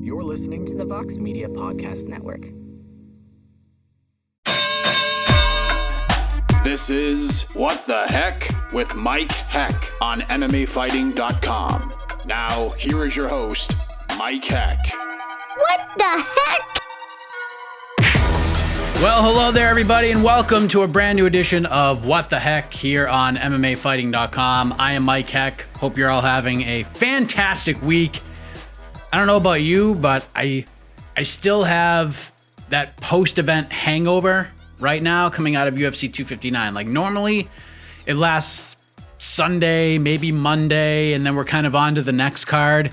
You're listening to the Vox Media Podcast Network. This is What the Heck with Mike Heck on MMAfighting.com. Now, here is your host, Mike Heck. What the heck? Well, hello there, everybody, and welcome to a brand new edition of What the Heck here on MMAfighting.com. I am Mike Heck. Hope you're all having a fantastic week. I don't know about you, but I still have that post-event hangover right now coming out of UFC 259. Like, normally it lasts Sunday, maybe Monday, and then we're kind of on to the next card.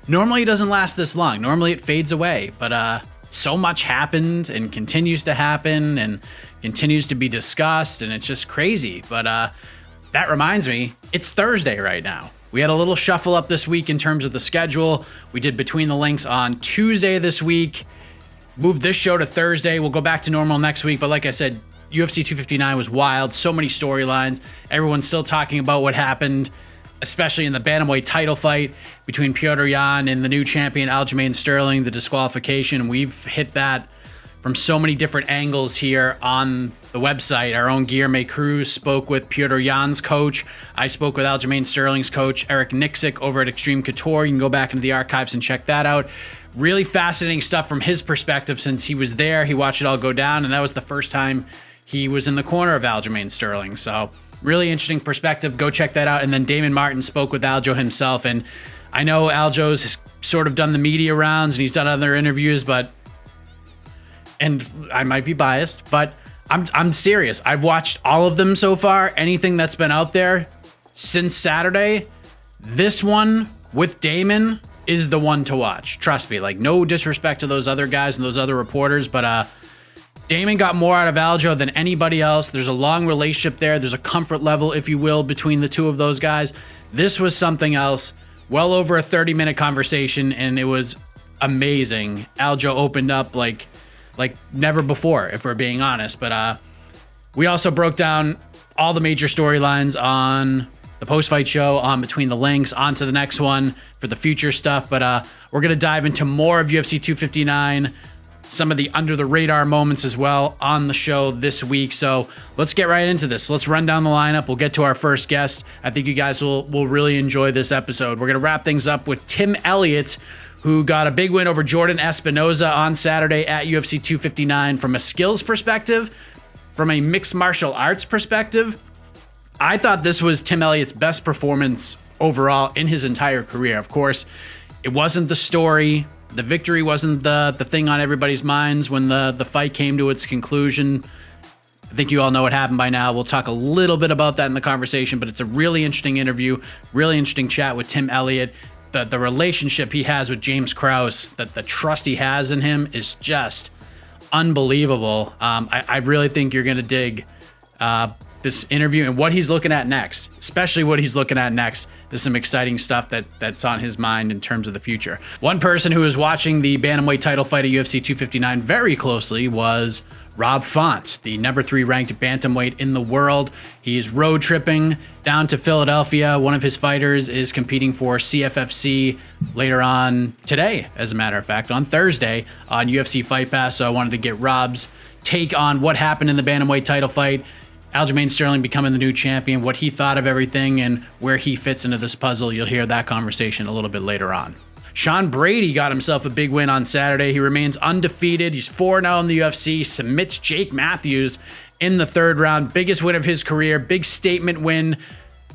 Normally it doesn't last this long. Normally it fades away, but so much happened and continues to happen and continues to be discussed, and it's just crazy. But that reminds me, it's Thursday right now. We had a little shuffle up this week in terms of the schedule. We did Between the Links on Tuesday this week. Moved this show to Thursday. We'll go back to normal next week. But like I said, UFC 259 was wild. So many storylines. Everyone's still talking about what happened, especially in the bantamweight title fight between Petr Yan and the new champion Aljamain Sterling, the disqualification. We've hit that from so many different angles here on the website. Our own Guilherme Cruz spoke with Petr Yan's coach. I spoke with Aljamain Sterling's coach, Eric Nixick, over at Extreme Couture. You can go back into the archives and check that out. Really fascinating stuff from his perspective since he was there. He watched it all go down, and that was the first time he was in the corner of Aljamain Sterling. So really interesting perspective. Go check that out. And then Damon Martin spoke with Aljo himself. And I know Aljo's sort of done the media rounds and he's done other interviews, and I might be biased, but I'm serious. I've watched all of them so far. Anything that's been out there since Saturday, this one with Damon is the one to watch. Trust me, like, no disrespect to those other guys and those other reporters, but Damon got more out of Aljo than anybody else. There's a long relationship there. There's a comfort level, if you will, between the two of those guys. This was something else. Well over a 30-minute conversation, and it was amazing. Aljo opened up like never before, if we're being honest. But we also broke down all the major storylines on the post-fight show, on Between the Links, on to the next one for the future stuff. But we're going to dive into more of UFC 259, some of the under-the-radar moments as well on the show this week. So let's get right into this. Let's run down the lineup. We'll get to our first guest. I think you guys will really enjoy this episode. We're going to wrap things up with Tim Elliott, who got a big win over Jordan Espinosa on Saturday at UFC 259. From a skills perspective, from a mixed martial arts perspective, I thought this was Tim Elliott's best performance overall in his entire career. Of course, it wasn't the story. The victory wasn't the thing on everybody's minds when the fight came to its conclusion. I think you all know what happened by now. We'll talk a little bit about that in the conversation, but it's a really interesting interview, really interesting chat with Tim Elliott. The relationship he has with James Krause, the trust he has in him is just unbelievable. I really think you're going to dig this interview and what he's looking at next, especially what he's looking at next. There's some exciting stuff that's on his mind in terms of the future. One person who was watching the bantamweight title fight at UFC 259 very closely was Rob Font, the number 3 ranked bantamweight in the world. He's road tripping down to Philadelphia. One of his fighters is competing for CFFC later on today, as a matter of fact, on Thursday on UFC Fight Pass. So I wanted to get Rob's take on what happened in the bantamweight title fight, Aljamain Sterling becoming the new champion, what he thought of everything, and where he fits into this puzzle. You'll hear that conversation a little bit later on. Sean Brady got himself a big win on Saturday. He remains undefeated. He's 4-0 in the UFC, submits Jake Matthews in the 3rd round. Biggest win of his career, big statement win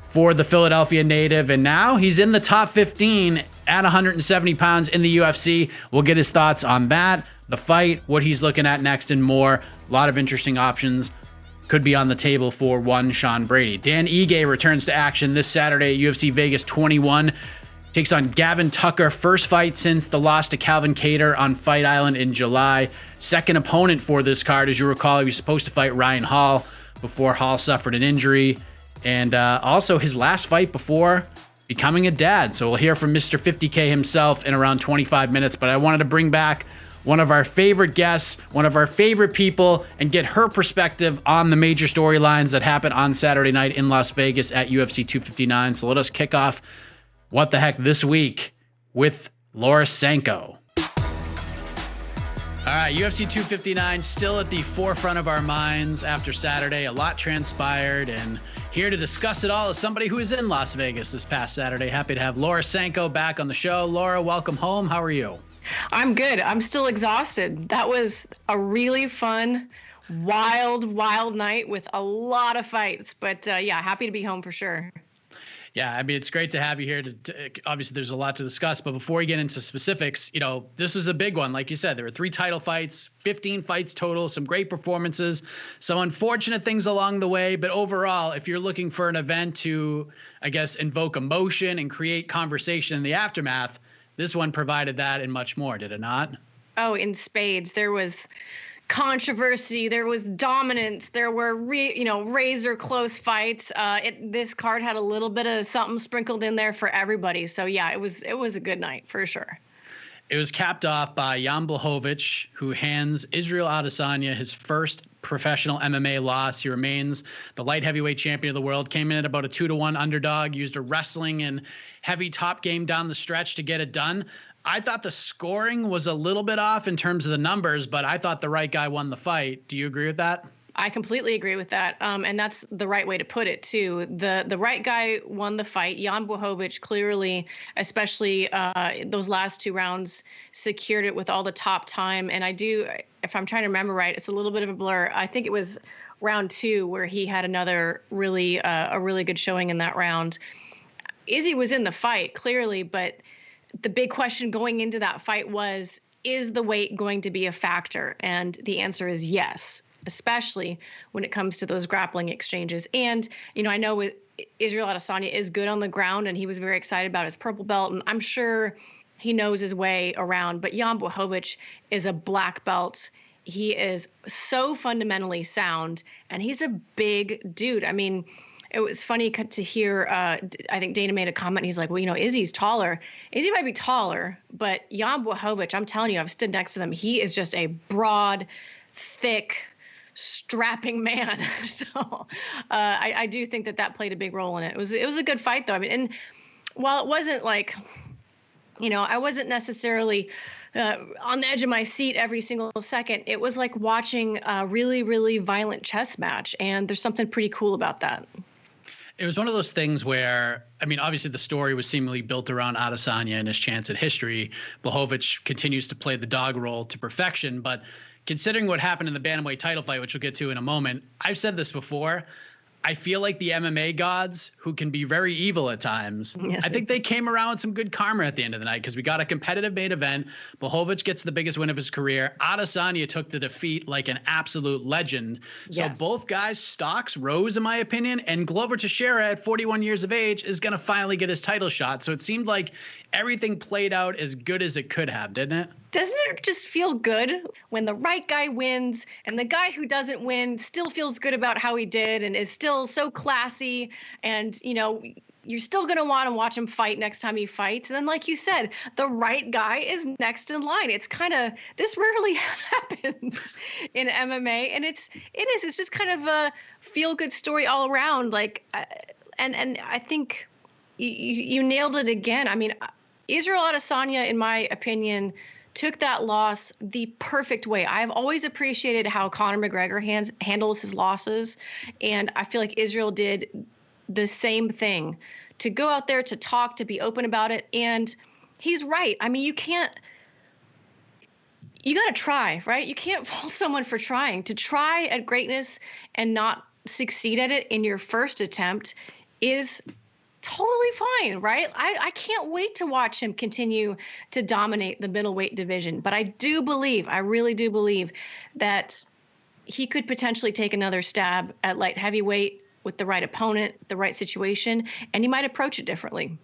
for the Philadelphia native. And now he's in the top 15 at 170 pounds in the UFC. We'll get his thoughts on that, the fight, what he's looking at next, and more. A lot of interesting options could be on the table for one Sean Brady. Dan Ige returns to action this Saturday at UFC Vegas 21. Takes on Gavin Tucker, first fight since the loss to Calvin Kattar on Fight Island in July. Second opponent for this card. As you recall, he was supposed to fight Ryan Hall before Hall suffered an injury. And also his last fight before becoming a dad. So we'll hear from Mr. 50K himself in around 25 minutes. But I wanted to bring back one of our favorite guests, one of our favorite people, and get her perspective on the major storylines that happened on Saturday night in Las Vegas at UFC 259. So let us kick off What the Heck this week with Laura Sanko. All right, UFC 259 still at the forefront of our minds after Saturday. A lot transpired, and here to discuss it all is somebody who is in Las Vegas this past Saturday. Happy to have Laura Sanko back on the show. Laura, welcome home. How are you? I'm good. I'm still exhausted. That was a really fun, wild night with a lot of fights. But yeah, happy to be home for sure. Yeah, I mean, it's great to have you here. Obviously, there's a lot to discuss, but before we get into specifics, this was a big one. Like you said, there were 3 title fights, 15 fights total, some great performances, some unfortunate things along the way. But overall, if you're looking for an event to, I guess, invoke emotion and create conversation in the aftermath, this one provided that and much more, did it not? Oh, in spades. There was controversy, there was dominance, there were razor close fights. This card had a little bit of something sprinkled in there for everybody. So yeah, it was a good night for sure. It was capped off by Jan Blachowicz, who hands Israel Adesanya his first professional MMA loss. He remains the light heavyweight champion of the world, came in at about a 2-1 underdog, used a wrestling and heavy top game down the stretch to get it done. I thought the scoring was a little bit off in terms of the numbers, but I thought the right guy won the fight. Do you agree with that? I completely agree with that. And that's the right way to put it too. The right guy won the fight. Jan Blachowicz clearly, especially those last 2 rounds, secured it with all the top time. And if I'm trying to remember right, it's a little bit of a blur. I think it was round 2 where he had another a really good showing in that round. Izzy was in the fight clearly, but the big question going into that fight was, is the weight going to be a factor? And the answer is yes, especially when it comes to those grappling exchanges. And, I know Israel Adesanya is good on the ground, and he was very excited about his purple belt, and I'm sure he knows his way around. But Jan Blachowicz is a black belt. He is so fundamentally sound, and he's a big dude. I mean, it was funny to hear, I think Dana made a comment. He's like, well, Izzy's taller. Izzy might be taller, but Jan Blachowicz, I'm telling you, I've stood next to them. He is just a broad, thick, strapping man. So I do think that played a big role in it. It was a good fight, though. I mean, and while it wasn't like, I wasn't necessarily on the edge of my seat every single second, it was like watching a really, really violent chess match. And there's something pretty cool about that. It was one of those things where, I mean, obviously the story was seemingly built around Adesanya and his chance at history. Blachowicz continues to play the dog role to perfection, but considering what happened in the bantamweight title fight, which we'll get to in a moment, I've said this before, I feel like the MMA gods, who can be very evil at times, yes, I think they came around with some good karma at the end of the night, because we got a competitive main event. Blachowicz gets the biggest win of his career. Adesanya took the defeat like an absolute legend. Yes. So both guys' stocks rose, in my opinion, and Glover Teixeira at 41 years of age is going to finally get his title shot. So it seemed like everything played out as good as it could have, didn't it? Doesn't it just feel good when the right guy wins and the guy who doesn't win still feels good about how he did and is still so classy, and, you're still going to want to watch him fight next time he fights. And then, like you said, the right guy is next in line. It's this rarely happens in MMA, and it's just kind of a feel-good story all around. Like, and I think you nailed it again. I mean, Israel Adesanya, in my opinion, took that loss the perfect way. I've always appreciated how Conor McGregor handles his losses, and I feel like Israel did the same thing, to go out there, to talk, to be open about it. And he's right. I mean, you got to try, right? You can't fault someone for trying. To try at greatness and not succeed at it in your first attempt is totally fine, right? I can't wait to watch him continue to dominate the middleweight division. But I really do believe that he could potentially take another stab at light heavyweight with the right opponent, the right situation, and he might approach it differently.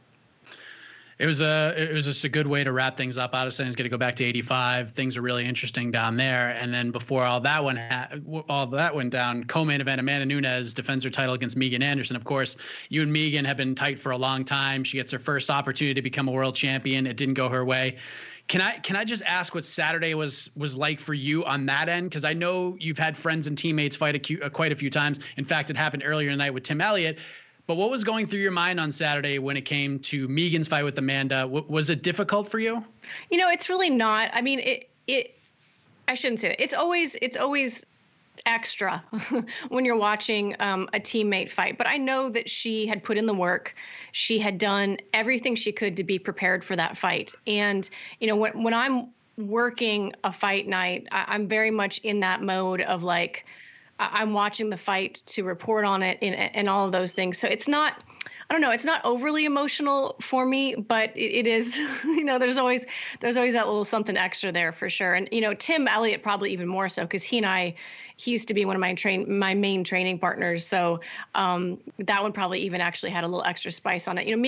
It was just a good way to wrap things up. Adesanya's going to go back to 85. Things are really interesting down there. And then before all that went down, co-main event, Amanda Nunes defends her title against Megan Anderson. Of course, you and Megan have been tight for a long time. She gets her first opportunity to become a world champion. It didn't go her way. Can I just ask what Saturday was like for you on that end? Because I know you've had friends and teammates fight quite a few times. In fact, it happened earlier tonight with Tim Elliott. But what was going through your mind on Saturday when it came to Megan's fight with Amanda? Was it difficult for you? It's really not. I mean, I shouldn't say that. It's always extra when you're watching a teammate fight. But I know that she had put in the work. She had done everything she could to be prepared for that fight. And, when I'm working a fight night, I'm very much in that mode of like, I'm watching the fight to report on it and all of those things. So it's not, I don't know, it's not overly emotional for me, but it is, there's always that little something extra there for sure. And, Tim Elliott probably even more so, because he used to be one of my main training partners. So that one probably even actually had a little extra spice on it.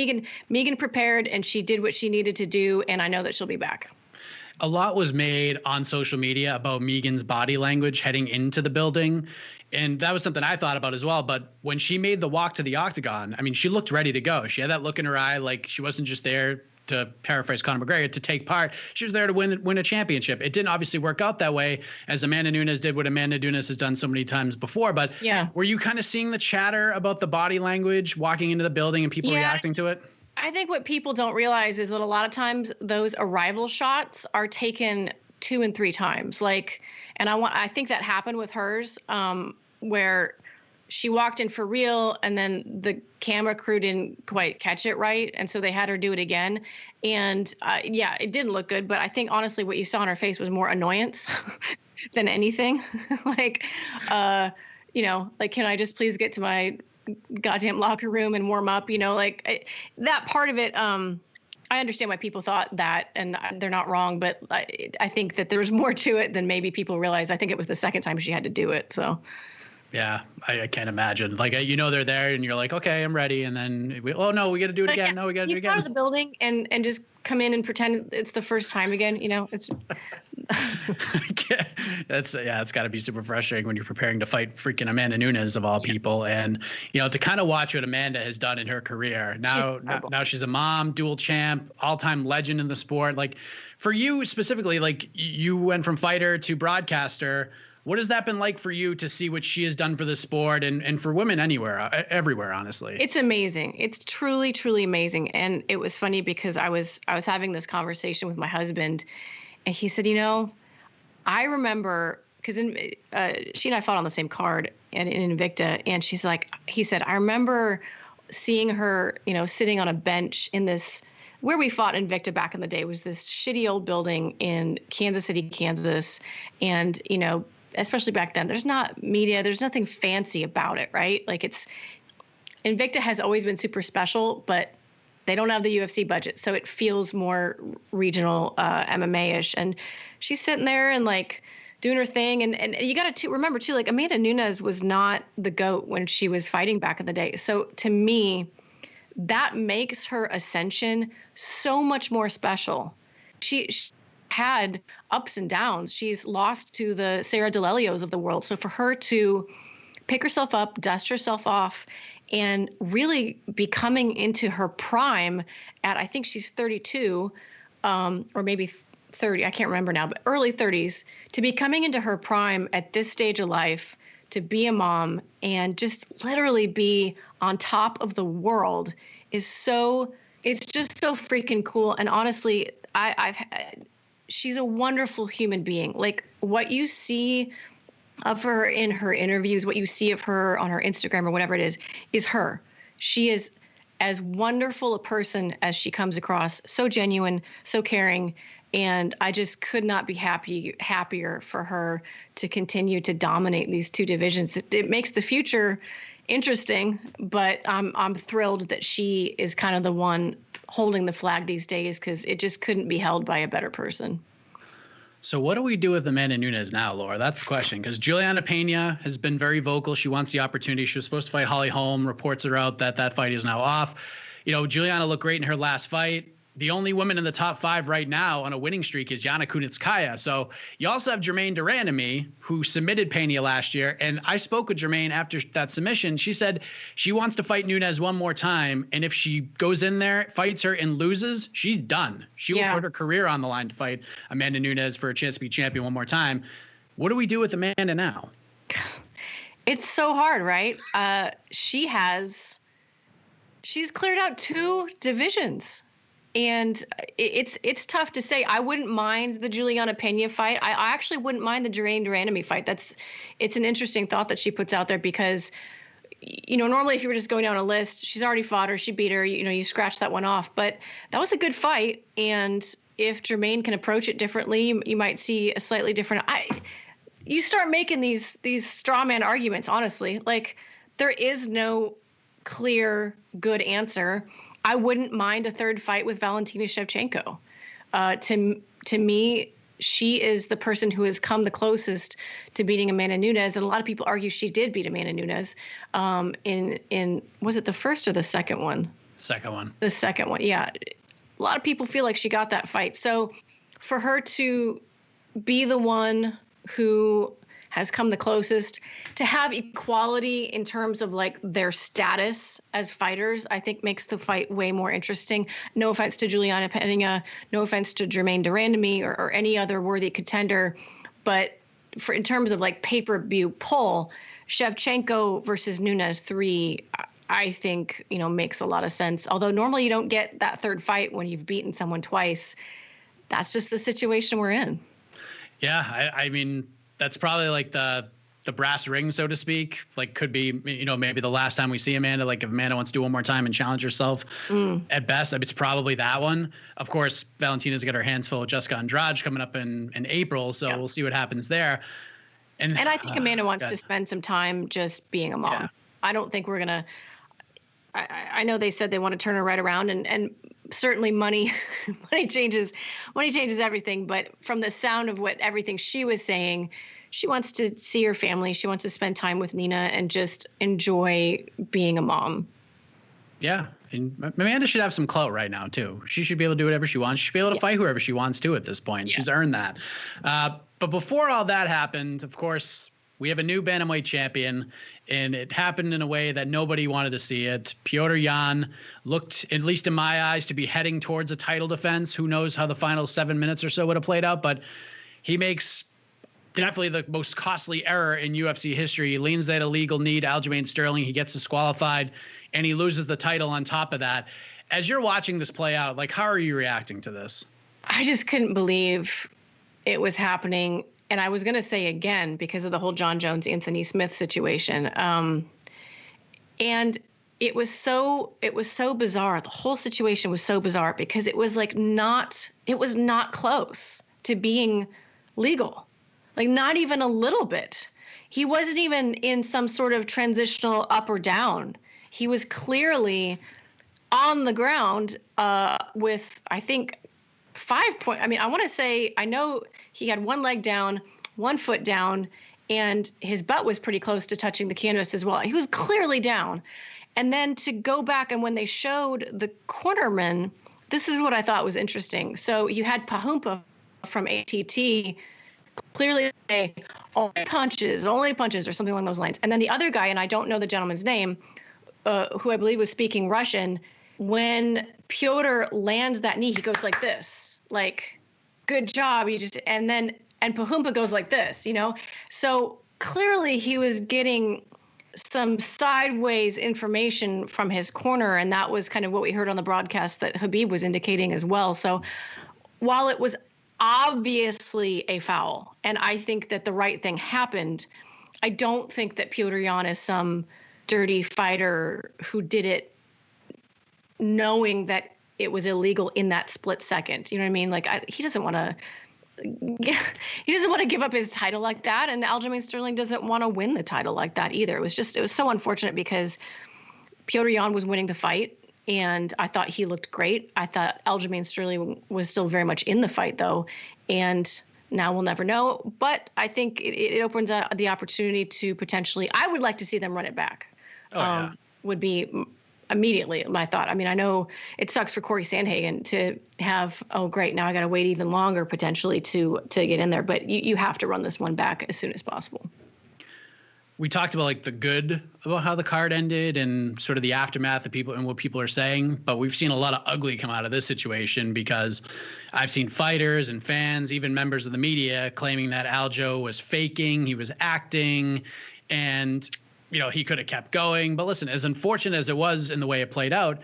Megan prepared and she did what she needed to do. And I know that she'll be back. A lot was made on social media about Megan's body language heading into the building. And that was something I thought about as well. But when she made the walk to the octagon, I mean, she looked ready to go. She had that look in her eye, like she wasn't just there, to paraphrase Conor McGregor, to take part. She was there to win a championship. It didn't obviously work out that way, as Amanda Nunes did what Amanda Nunes has done so many times before. But yeah, were you kind of seeing the chatter about the body language walking into the building and people reacting to it? I think what people don't realize is that a lot of times those arrival shots are taken 2 and 3 times. I think that happened with hers, where she walked in for real and then the camera crew didn't quite catch it right. And so they had her do it again. And it didn't look good. But I think honestly, what you saw on her face was more annoyance than anything. Can I just please get to my goddamn locker room and warm up, that part of it. I understand why people thought that, and they're not wrong, but I think that there's more to it than maybe people realize. I think it was the second time she had to do it. So. Yeah, I can't imagine. They're there and you're like, okay, I'm ready. And then, we got to do it again. No, we got to do it again. Out of the building and just come in and pretend it's the first time again. It's it's got to be super frustrating when you're preparing to fight freaking Amanda Nunes of all people. And, to kind of watch what Amanda has done in her career. Now she's a mom, dual champ, all-time legend in the sport. For you specifically, you went from fighter to broadcaster. What has that been like for you to see what she has done for the sport and for women everywhere, honestly? It's amazing. It's truly, truly amazing. And it was funny because I was having this conversation with my husband and he said, I remember, because she and I fought on the same card in Invicta. And he said, I remember seeing her, sitting on a bench in this, where we fought Invicta back in the day was this shitty old building in Kansas City, Kansas. And, especially back then, there's not media, there's nothing fancy about it, right? Invicta has always been super special, but they don't have the UFC budget. So it feels more regional, MMA-ish. And she's sitting there and doing her thing. And you got to remember too, Amanda Nunes was not the GOAT when she was fighting back in the day. So to me, that makes her ascension so much more special. She had ups and downs. She's lost to the Sarah DeLelios of the world. So for her to pick herself up, dust herself off, and really be coming into her prime at, I think she's 32, or maybe 30, I can't remember now, but early 30s, to be coming into her prime at this stage of life, to be a mom and just literally be on top of the world it's just so freaking cool. And honestly, she's a wonderful human being. What you see of her in her interviews, what you see of her on her Instagram or whatever it is her. She is as wonderful a person as she comes across, so genuine, so caring. And I just could not be happier for her to continue to dominate these two divisions. It makes the future interesting, but I'm thrilled that she is kind of the one holding the flag these days, because it just couldn't be held by a better person. So what do we do with Amanda Nunes now, Laura? That's the question, because Juliana Pena has been very vocal. She wants the opportunity. She was supposed to fight Holly Holm. Reports are out that fight is now off. Juliana looked great in her last fight. The only woman in the top 5 right now on a winning streak is Yana Kunitskaya. So you also have Germaine Durandamy, who submitted Pena last year. And I spoke with Germaine after that submission. She said she wants to fight Nunes one more time. And if she goes in there, fights her and loses, she's done. She will put her career on the line to fight Amanda Nunes for a chance to be champion one more time. What do we do with Amanda now? It's so hard, right? She has she's cleared out 2 divisions. And it's tough to say. I wouldn't mind the Juliana Pena fight. I actually wouldn't mind the Germaine de Randamie fight. It's an interesting thought that she puts out there because, normally if you were just going down a list, she's already fought her, she beat her, you scratch that one off. But that was a good fight. And if Germaine can approach it differently, you might see a slightly different. You start making these straw man arguments, honestly. Like, there is no clear good answer. I wouldn't mind a third fight with Valentina Shevchenko. To me, she is the person who has come the closest to beating Amanda Nunes, and a lot of people argue she did beat Amanda Nunes. In was it the first or the second one? Second one. The second one, yeah. A lot of people feel like she got that fight. So for her to be the one who has come the closest, to have equality in terms of like their status as fighters, I think makes the fight way more interesting. No offense to Juliana Pena, no offense to Germaine de Randamie or any other worthy contender, but in terms of like pay-per-view pull, Shevchenko versus Nunes 3, I think, makes a lot of sense. Although normally you don't get that third fight when you've beaten someone twice. That's just the situation we're in. Yeah, I mean, that's probably like the brass ring, so to speak. Like, could be, maybe the last time we see Amanda. Like, if Amanda wants to do one more time and challenge herself, at best, it's probably that one. Of course, Valentina's got her hands full with Jessica Andrade coming up in April, so We'll see what happens there. And I think Amanda wants to spend some time just being a mom. Yeah. I don't think we're gonna. I know they said they want to turn her right around, and certainly money changes everything. But from the sound of everything she was saying, she wants to see her family. She wants to spend time with Nina and just enjoy being a mom. Yeah, and Amanda should have some clout right now too. She should be able to do whatever she wants. She should be able to fight whoever she wants to at this point. Yeah. She's earned that. But before all that happened, of course, we have a new bantamweight champion, and it happened in a way that nobody wanted to see it. Petr Yan looked, at least in my eyes, to be heading towards a title defense. Who knows how the final 7 minutes or so would have played out, but he makes definitely the most costly error in UFC history. He leans that illegal knee to Aljamain Sterling. He gets disqualified, and he loses the title on top of that. As you're watching this play out, like, how are you reacting to this? I just couldn't believe it was happening. And I was going to say again, because of the whole John Jones, Anthony Smith situation. And it was so bizarre. The whole situation was so bizarre because it was not close to being legal. Like, not even a little bit. He wasn't even in some sort of transitional up or down. He was clearly on the ground with, I think, 5 points. I mean, I want to say, I know he had one leg down, 1 foot down, and his butt was pretty close to touching the canvas as well. He was clearly down. And then to go back, and when they showed the cornerman, this is what I thought was interesting. So you had Pahumpa from ATT clearly say, only punches or something along those lines. And then the other guy, and I don't know the gentleman's name, who I believe was speaking Russian, when Petr lands that knee, he goes like this, like, good job. And Pahumpa goes like this, So clearly he was getting some sideways information from his corner, and that was kind of what we heard on the broadcast that Khabib was indicating as well. So while it was obviously a foul, and I think that the right thing happened, I don't think that Petr Yan is some dirty fighter who did it knowing that it was illegal in that split second. You know what I mean? Like, he doesn't want to give up his title like that, and Aljamain Sterling doesn't want to win the title like that either. It was so unfortunate because Petr Yan was winning the fight, and I thought he looked great. I thought Aljamain Sterling was still very much in the fight, though, and now we'll never know. But I think it opens up the opportunity to potentially – I would like to see them run it back. Would be immediately my thought. I mean, I know it sucks for Corey Sandhagen to have, oh, great, now I got to wait even longer potentially to get in there. But you have to run this one back as soon as possible. We talked about like the good about how the card ended and sort of the aftermath of people and what people are saying, but we've seen a lot of ugly come out of this situation because I've seen fighters and fans, even members of the media, claiming that Aljo was faking, he was acting, and he could have kept going. But listen, as unfortunate as it was in the way it played out,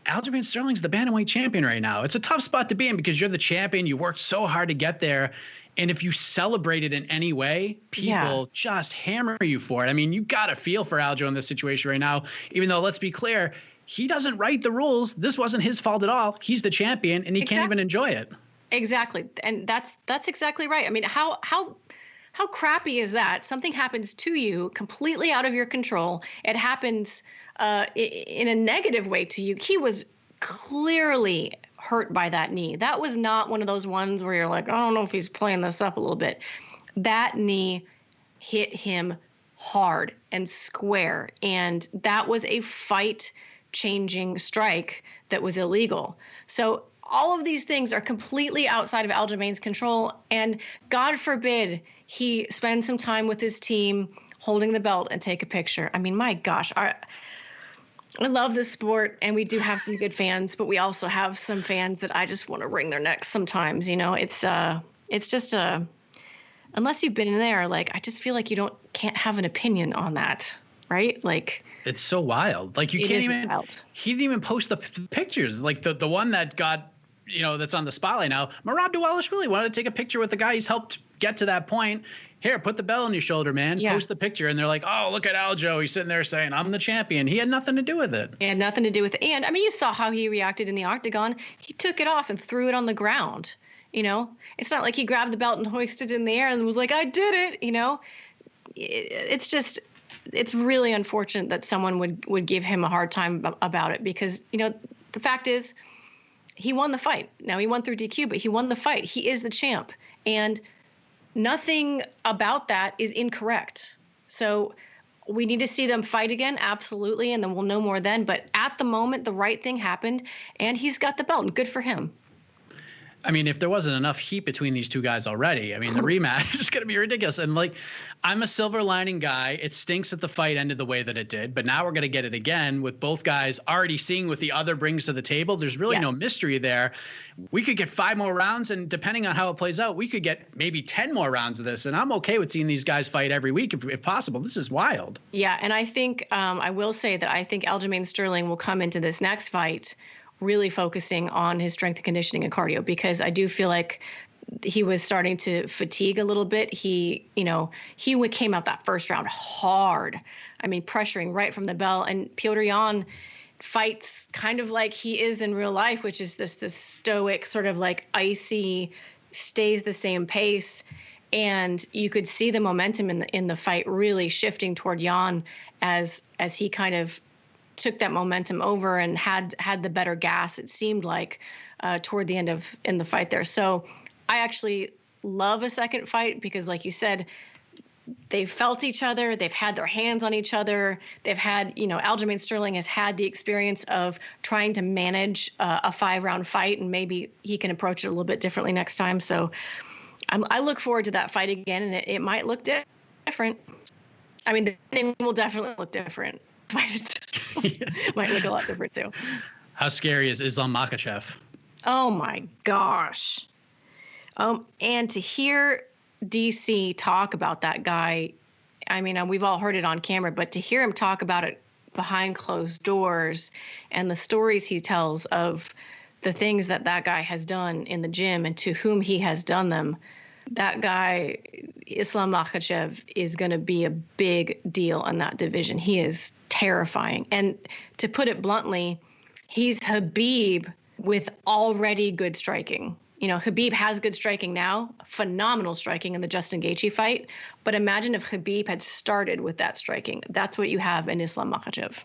Aljamain Sterling's the bantamweight champion right now. It's a tough spot to be in because you're the champion. You worked so hard to get there. And if you celebrate it in any way, people just hammer you for it. I mean, you got to feel for Aljo in this situation right now, even though, let's be clear, he doesn't write the rules. This wasn't his fault at all. He's the champion, and he can't even enjoy it. Exactly. And that's exactly right. I mean, how crappy is that? Something happens to you completely out of your control. It happens in a negative way to you. He was clearly hurt by that knee. That was not one of those ones where you're like, I don't know if he's playing this up a little bit. That knee hit him hard and square. And that was a fight-changing strike that was illegal. So all of these things are completely outside of Aljamain's control. And God forbid he spend some time with his team holding the belt and take a picture. I mean, my gosh, I love this sport, and we do have some good fans, but we also have some fans that I just want to wring their necks sometimes. It's just unless you've been in there, like, I just feel like can't have an opinion on that, right? Like, it's so wild. Like, you can't even. Wild. He didn't even post the pictures. Like the one that got, that's on the spotlight now. Merab Dvalishvili wanted to take a picture with the guy he's helped get to that point. Here, put the bell on your shoulder, man. Yeah. Post the picture. And they're like, oh, look at Aljo. He's sitting there saying, I'm the champion. He had nothing to do with it. He had nothing to do with it. And, I mean, you saw how he reacted in the octagon. He took it off and threw it on the ground. It's not like he grabbed the belt and hoisted it in the air and was like, I did it. It's just, it's really unfortunate that someone would give him a hard time about it because, the fact is he won the fight. Now, he won through DQ, but he won the fight. He is the champ. And nothing about that is incorrect. So we need to see them fight again, absolutely, and then we'll know more then. But at the moment, the right thing happened, and he's got the belt, and good for him. I mean, if there wasn't enough heat between these two guys already, I mean, the rematch is going to be ridiculous. And, like, I'm a silver lining guy. It stinks that the fight ended the way that it did, but now we're going to get it again with both guys already seeing what the other brings to the table. There's really no mystery there. We could get 5 more rounds, and depending on how it plays out, we could get maybe 10 more rounds of this. And I'm okay with seeing these guys fight every week if possible. This is wild. Yeah, and I think I will say that I think Aljamain Sterling will come into this next fight really focusing on his strength and conditioning and cardio, because I do feel like he was starting to fatigue a little bit. He came out that first round hard. I mean, pressuring right from the bell. And Petr Yan fights kind of like he is in real life, which is this stoic, sort of like icy, stays the same pace. And you could see the momentum in the fight really shifting toward Jan as he kind of took that momentum over and had the better gas, it seemed like, toward the end in the fight there. So I actually love a second fight because, like you said, they've felt each other. They've had their hands on each other. They've had, Aljamain Sterling has had the experience of trying to manage a 5-round fight, and maybe he can approach it a little bit differently next time. So I look forward to that fight again, and it might look different. I mean, the name will definitely look different. Might look a lot different too. How scary is Islam Makhachev? Oh my gosh. And to hear DC talk about that guy, I mean, we've all heard it on camera, but to hear him talk about it behind closed doors and the stories he tells of the things that guy has done in the gym and to whom he has done them, that guy, Islam Makhachev, is going to be a big deal in that division. He is terrifying. And to put it bluntly, he's Khabib with already good striking. Khabib has good striking now, phenomenal striking in the Justin Gaethje fight. But imagine if Khabib had started with that striking. That's what you have in Islam Makhachev.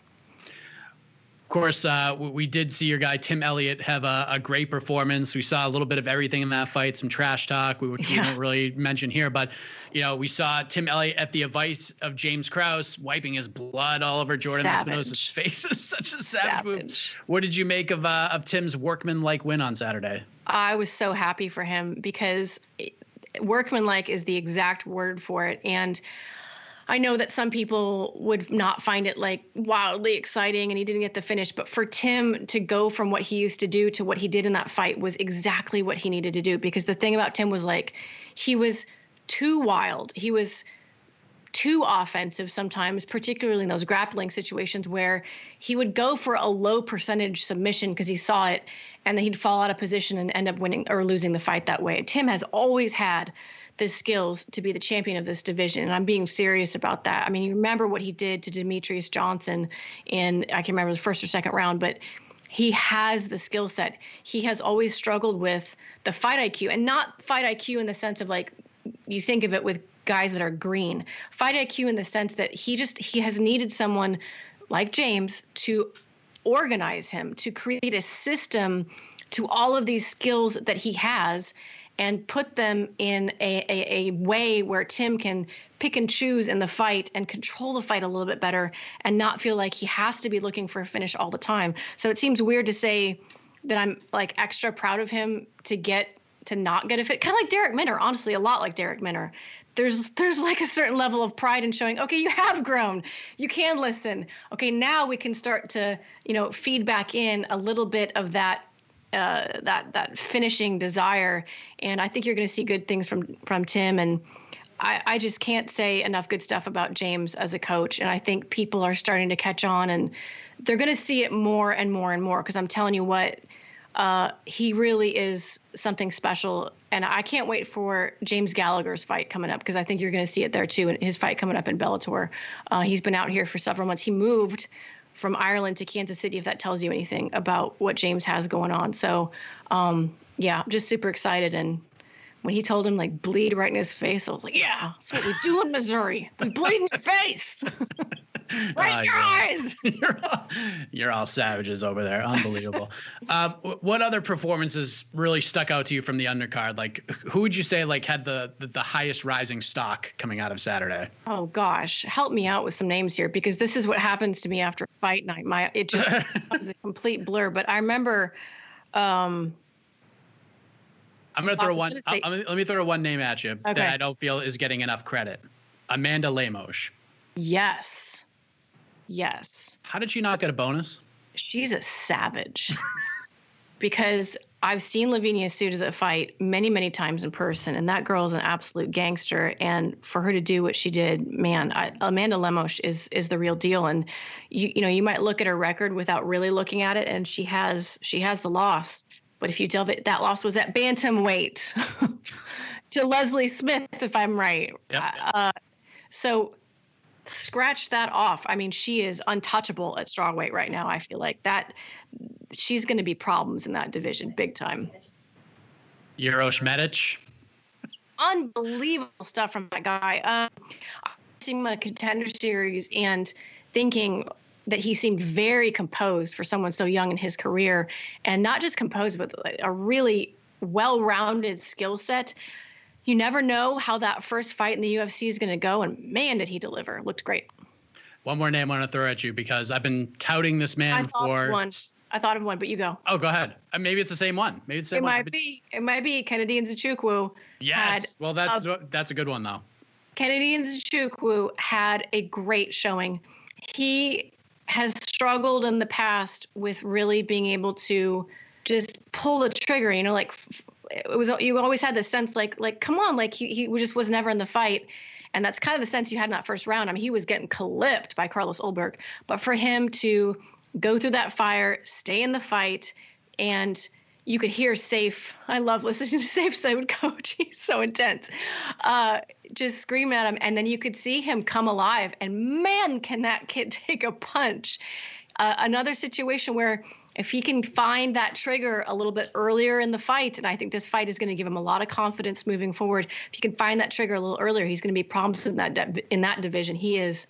Of course, we did see your guy Tim Elliott have a great performance. We saw a little bit of everything in that fight, some trash talk, which we won't really mention here. But, we saw Tim Elliott at the advice of James Krause wiping his blood all over Jordan Espinosa's face. Such a savage move. What did you make of Tim's workmanlike win on Saturday? I was so happy for him because workmanlike is the exact word for it. And I know that some people would not find it like wildly exciting and he didn't get the finish, but for Tim to go from what he used to do to what he did in that fight was exactly what he needed to do. Because the thing about Tim was, like, he was too wild. He was too offensive sometimes, particularly in those grappling situations where he would go for a low percentage submission because he saw it, and then he'd fall out of position and end up winning or losing the fight that way. Tim has always had the skills to be the champion of this division, and I'm being serious about that. I mean, you remember what he did to Demetrius Johnson in, I can't remember the first or second round, but he has the skill set. He has always struggled with the fight IQ, and not fight IQ in the sense of like you think of it with guys that are green. Fight IQ in the sense that he has needed someone like James to organize him, to create a system to all of these skills that he has and put them in a way where Tim can pick and choose in the fight and control the fight a little bit better and not feel like he has to be looking for a finish all the time. So it seems weird to say that I'm like extra proud of him to not get a fit. Kind of like Derek Minner, honestly, a lot like Derek Minner. There's like a certain level of pride in showing, okay, you have grown, you can listen. Okay, now we can start to, feed back in a little bit of that finishing desire. And I think you're going to see good things from Tim. And I just can't say enough good stuff about James as a coach. And I think people are starting to catch on, and they're going to see it more and more and more, because I'm telling you what, he really is something special. And I can't wait for James Gallagher's fight coming up, because I think you're going to see it there too. And his fight coming up in Bellator. He's been out here for several months. He moved from Ireland to Kansas City, if that tells you anything about what James has going on. So, yeah, I'm just super excited. And when he told him, like, bleed right in his face, I was like, yeah, that's what we do in Missouri. We bleed in your face. Right in your eyes. You're all savages over there. Unbelievable. What other performances really stuck out to you from the undercard? Like, who would you say like had the highest rising stock coming out of Saturday? Oh gosh, help me out with some names here, because this is what happens to me after fight night. It just becomes a complete blur. But I remember. I'm gonna throw one. Let me throw one name at you that I don't feel is getting enough credit. Amanda Nunes. Yes. How did she not get a bonus? She's a savage. Because I've seen Lavinia Souza fight many, many times in person, and that girl is an absolute gangster. And for her to do what she did, man, Amanda Nunes is the real deal. And you might look at her record without really looking at it, and she has the loss. But if you delve it, that loss was at bantamweight to Leslie Smith, if I'm right. Yep. So scratch that off. I mean, she is untouchable at strawweight right now. I feel like that she's going to be problems in that division big time. Uros Medic. Unbelievable stuff from that guy. I've seen him on a Contender Series and thinking that he seemed very composed for someone so young in his career, and not just composed, but a really well-rounded skill set. You never know how that first fight in the UFC is going to go, and man, did he deliver. Looked great. One more name I want to throw at you, because I've been touting this man for... I thought of one, but you go. Oh, go ahead. Maybe it's the same one. It might be. Kennedy Nzechukwu. Yes. Well, that's a good one, though. Kennedy Nzechukwu had a great showing. He has struggled in the past with really being able to just pull the trigger, like you always had this sense like come on, like he just was never in the fight. And that's kind of the sense you had in that first round. I mean, he was getting clipped by Carlos Ulberg, but for him to go through that fire, stay in the fight, and you could hear Safe. I love listening to Safe Sound coach. He's so intense. Just scream at him. And then you could see him come alive. And man, can that kid take a punch. Another situation where if he can find that trigger a little bit earlier in the fight, and I think this fight is going to give him a lot of confidence moving forward. If he can find that trigger a little earlier, he's going to be problems in that division. He is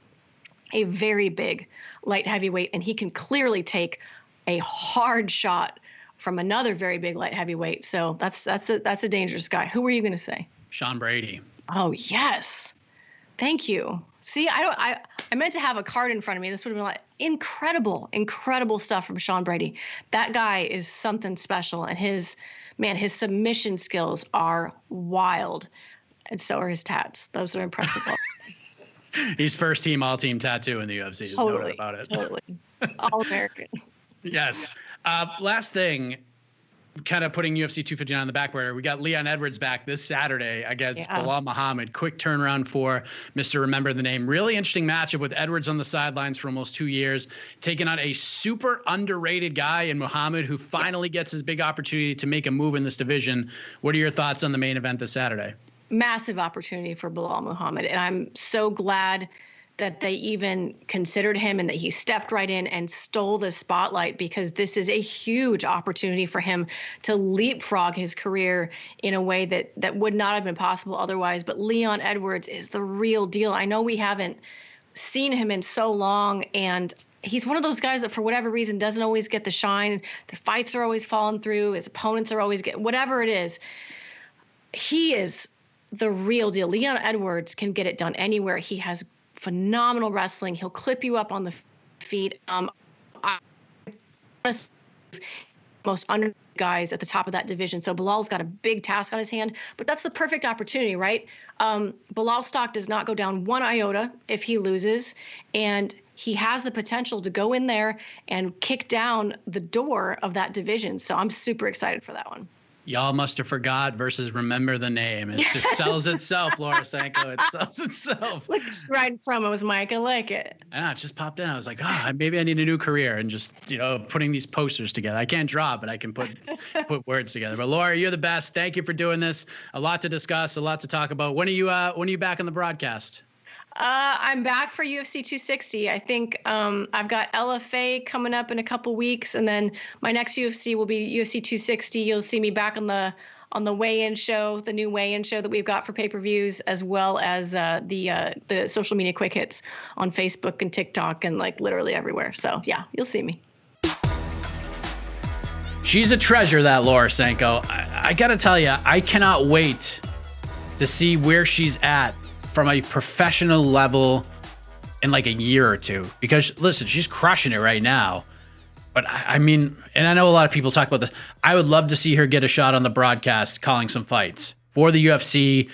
a very big light heavyweight, and he can clearly take a hard shot from another very big light heavyweight. So that's a dangerous guy. Who were you going to say? Sean Brady. Oh, yes. Thank you. See, I meant to have a card in front of me. This would have been like incredible stuff from Sean Brady. That guy is something special, and his submission skills are wild, and so are his tats. Those are impressive. He's first team, all team tattoo in the UFC. There's no doubt about it. Totally. All American. Yes. Last thing, kind of putting UFC 259 on the back burner, we got Leon Edwards back this Saturday against Belal Muhammad. Quick turnaround for Mr. Remember the Name. Really interesting matchup with Edwards on the sidelines for almost 2 years, taking on a super underrated guy in Muhammad, who finally gets his big opportunity to make a move in this division. What are your thoughts on the main event this Saturday? Massive opportunity for Belal Muhammad, and I'm so glad that they even considered him and that he stepped right in and stole the spotlight, because this is a huge opportunity for him to leapfrog his career in a way that would not have been possible otherwise. But Leon Edwards is the real deal. I know we haven't seen him in so long, and he's one of those guys that for whatever reason doesn't always get the shine. The fights are always falling through. His opponents are always getting whatever it is. He is the real deal. Leon Edwards can get it done anywhere. He has phenomenal wrestling. He'll clip you up on the feet. Most under guys at the top of that division. So Belal's got a big task on his hand, but that's the perfect opportunity, right? Belal's stock does not go down one iota if he loses, and he has the potential to go in there and kick down the door of that division. So I'm super excited for that one. Y'all must have forgot versus Remember the Name. It just sells itself, Laura Sanko. It sells itself. Look right in front of us, Mike. I like it. I know, it just popped in. I was like, maybe I need a new career, and just, putting these posters together. I can't draw, but I can put words together. But Laura, you're the best. Thank you for doing this. A lot to discuss, a lot to talk about. When are you back on the broadcast? I'm back for UFC 260. I think I've got LFA coming up in a couple weeks, and then my next UFC will be UFC 260. You'll see me back on the weigh-in show, the new weigh-in show that we've got for pay-per-views, as well as the social media quick hits on Facebook and TikTok and like literally everywhere. So yeah, you'll see me. She's a treasure, that Laura Sanko. I gotta tell you, I cannot wait to see where she's at from a professional level in like a year or two, because listen, she's crushing it right now. But I mean, and I know a lot of people talk about this, I would love to see her get a shot on the broadcast calling some fights for the UFC,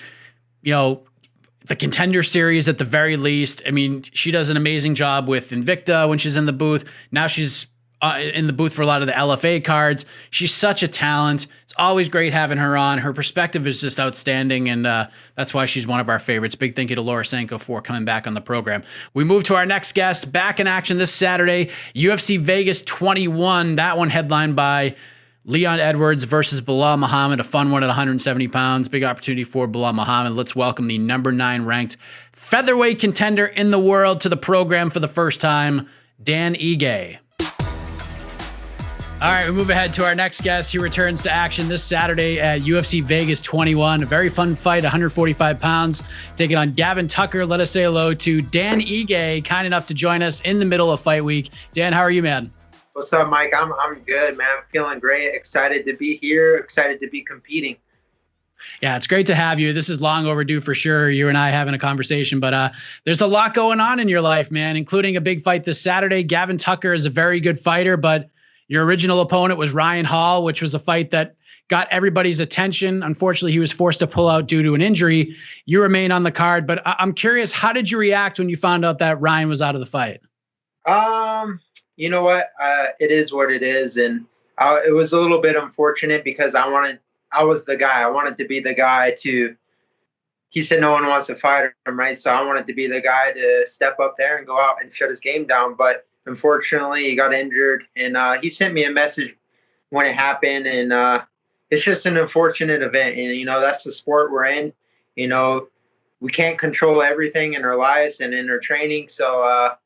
the Contender Series at the very least. I mean, she does an amazing job with Invicta when she's in the booth. Now she's in the booth for a lot of the LFA cards. She's such a talent. It's always great having her on. Her perspective is just outstanding, and that's why she's one of our favorites. Big thank you to Laura Sanko for coming back on the program. We move to our next guest, back in action this Saturday, UFC Vegas 21. That one headlined by Leon Edwards versus Belal Muhammad, a fun one at 170 pounds. Big opportunity for Belal Muhammad. Let's welcome the number 9 ranked featherweight contender in the world to the program for the first time, Dan Ige. All right, we move ahead to our next guest. He returns to action this Saturday at UFC Vegas 21. A very fun fight, 145 pounds, taking on Gavin Tucker. Let us say hello to Dan Ige, kind enough to join us in the middle of fight week. Dan, how are you, man? What's up, Mike? I'm good, man. I'm feeling great. Excited to be here. Excited to be competing. Yeah, it's great to have you. This is long overdue for sure. You and I having a conversation, but there's a lot going on in your life, man, including a big fight this Saturday. Gavin Tucker is a very good fighter, but your original opponent was Ryan Hall, which was a fight that got everybody's attention. Unfortunately, he was forced to pull out due to an injury. You remain on the card, but I'm curious, how did you react when you found out that Ryan was out of the fight? You know what? It is what it is, and it was a little bit unfortunate because I was the guy. I wanted to be the guy to. He said no one wants to fight him, right? So I wanted to be the guy to step up there and go out and shut his game down, but unfortunately, he got injured, and he sent me a message when it happened, and it's just an unfortunate event. And, that's the sport we're in. We can't control everything in our lives and in our training, so,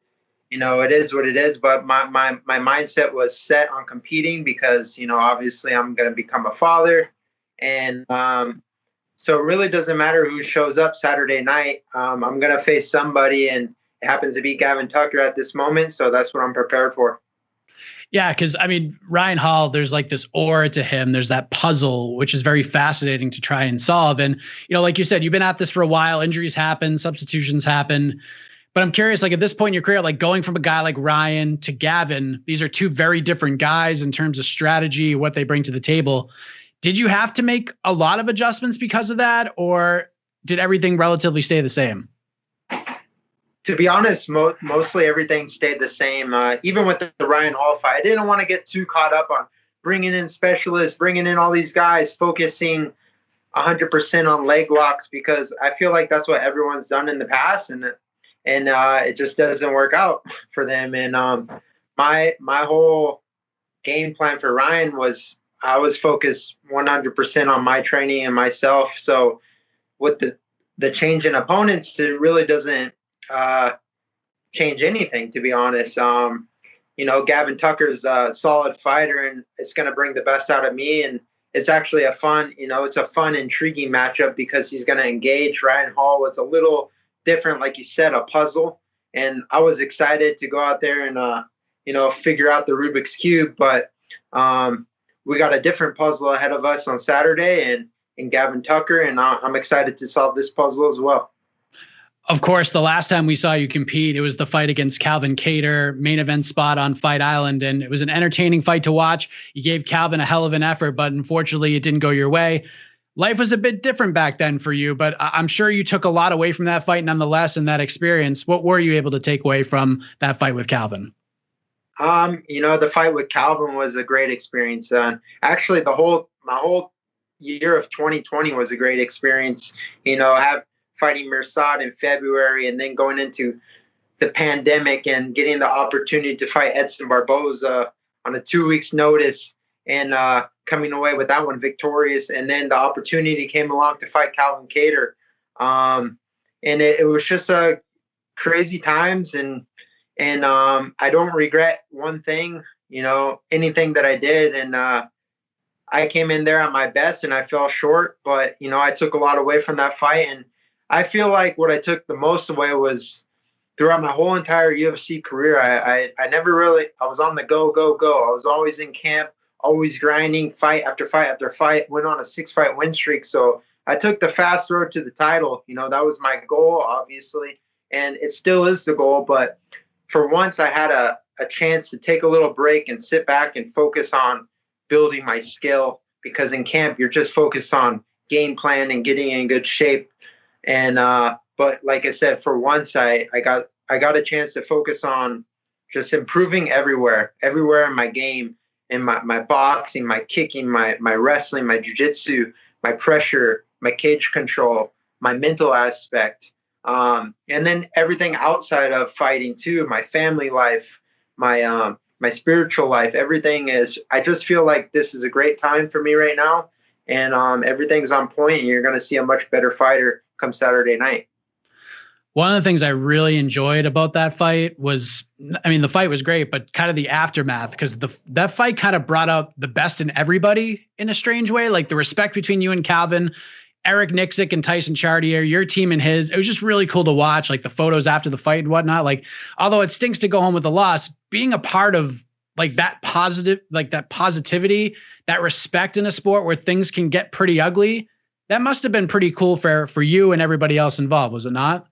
it is what it is. But my mindset was set on competing because, obviously I'm going to become a father, and so it really doesn't matter who shows up Saturday night. I'm going to face somebody, and it happens to be Gavin Tucker at this moment, so that's what I'm prepared for. Yeah, because, Ryan Hall, there's like this aura to him. There's that puzzle, which is very fascinating to try and solve. And, like you said, you've been at this for a while. Injuries happen, substitutions happen. But I'm curious, like at this point in your career, like going from a guy like Ryan to Gavin, these are two very different guys in terms of strategy, what they bring to the table. Did you have to make a lot of adjustments because of that, or did everything relatively stay the same? To be honest, mostly everything stayed the same. Even with the Ryan Hall fight, I didn't want to get too caught up on bringing in specialists, bringing in all these guys, focusing 100% on leg locks, because I feel like that's what everyone's done in the past, and it just doesn't work out for them. And my whole game plan for Ryan was, I was focused 100% on my training and myself. So with the change in opponents, it really doesn't change anything, to be honest. Gavin Tucker's a solid fighter, and it's going to bring the best out of me. And it's actually a fun, intriguing matchup, because he's going to engage. Ryan Hall was a little different, like you said, a puzzle. And I was excited to go out there and, figure out the Rubik's Cube. But we got a different puzzle ahead of us on Saturday, and Gavin Tucker, and I'm excited to solve this puzzle as well. Of course, the last time we saw you compete, it was the fight against Calvin Kattar, main event spot on Fight Island, and it was an entertaining fight to watch. You gave Calvin a hell of an effort, but unfortunately it didn't go your way. Life was a bit different back then for you, but I'm sure you took a lot away from that fight nonetheless, and that experience. What were you able to take away from that fight with Calvin? The fight with Calvin was a great experience. Actually, my whole year of 2020 was a great experience. Fighting Mirsad in February, and then going into the pandemic and getting the opportunity to fight Edson Barboza on a 2 weeks notice, and coming away with that one victorious. And then the opportunity came along to fight Calvin Kattar. And it was just a crazy times. And I don't regret one thing, anything that I did. And I came in there at my best, and I fell short, but, I took a lot away from that fight. And I feel like what I took the most away was, throughout my whole entire UFC career, I never really, I was on the go. I was always in camp, always grinding, fight after fight after fight, went on a 6-fight win streak. So I took the fast road to the title. That was my goal, obviously, and it still is the goal. But for once, I had a chance to take a little break and sit back and focus on building my skill, because in camp, you're just focused on game plan and getting in good shape. And but like I said, for once I got a chance to focus on just improving everywhere in my game, in my boxing, my kicking, my wrestling, my jiu-jitsu, my pressure, my cage control, my mental aspect, and then everything outside of fighting too, my family life, my spiritual life. Everything is, I just feel like this is a great time for me right now, and everything's on point, and you're going to see a much better fighter come Saturday night. One of the things I really enjoyed about that fight was, the fight was great, but kind of the aftermath, because that fight kind of brought out the best in everybody in a strange way. Like the respect between you and Calvin, Eric Nixick and Tyson Chartier, your team and his. It was just really cool to watch, like the photos after the fight and whatnot. Like, although it stinks to go home with a loss, being a part of like that positivity, that respect in a sport where things can get pretty ugly, that must have been pretty cool for you and everybody else involved, was it not?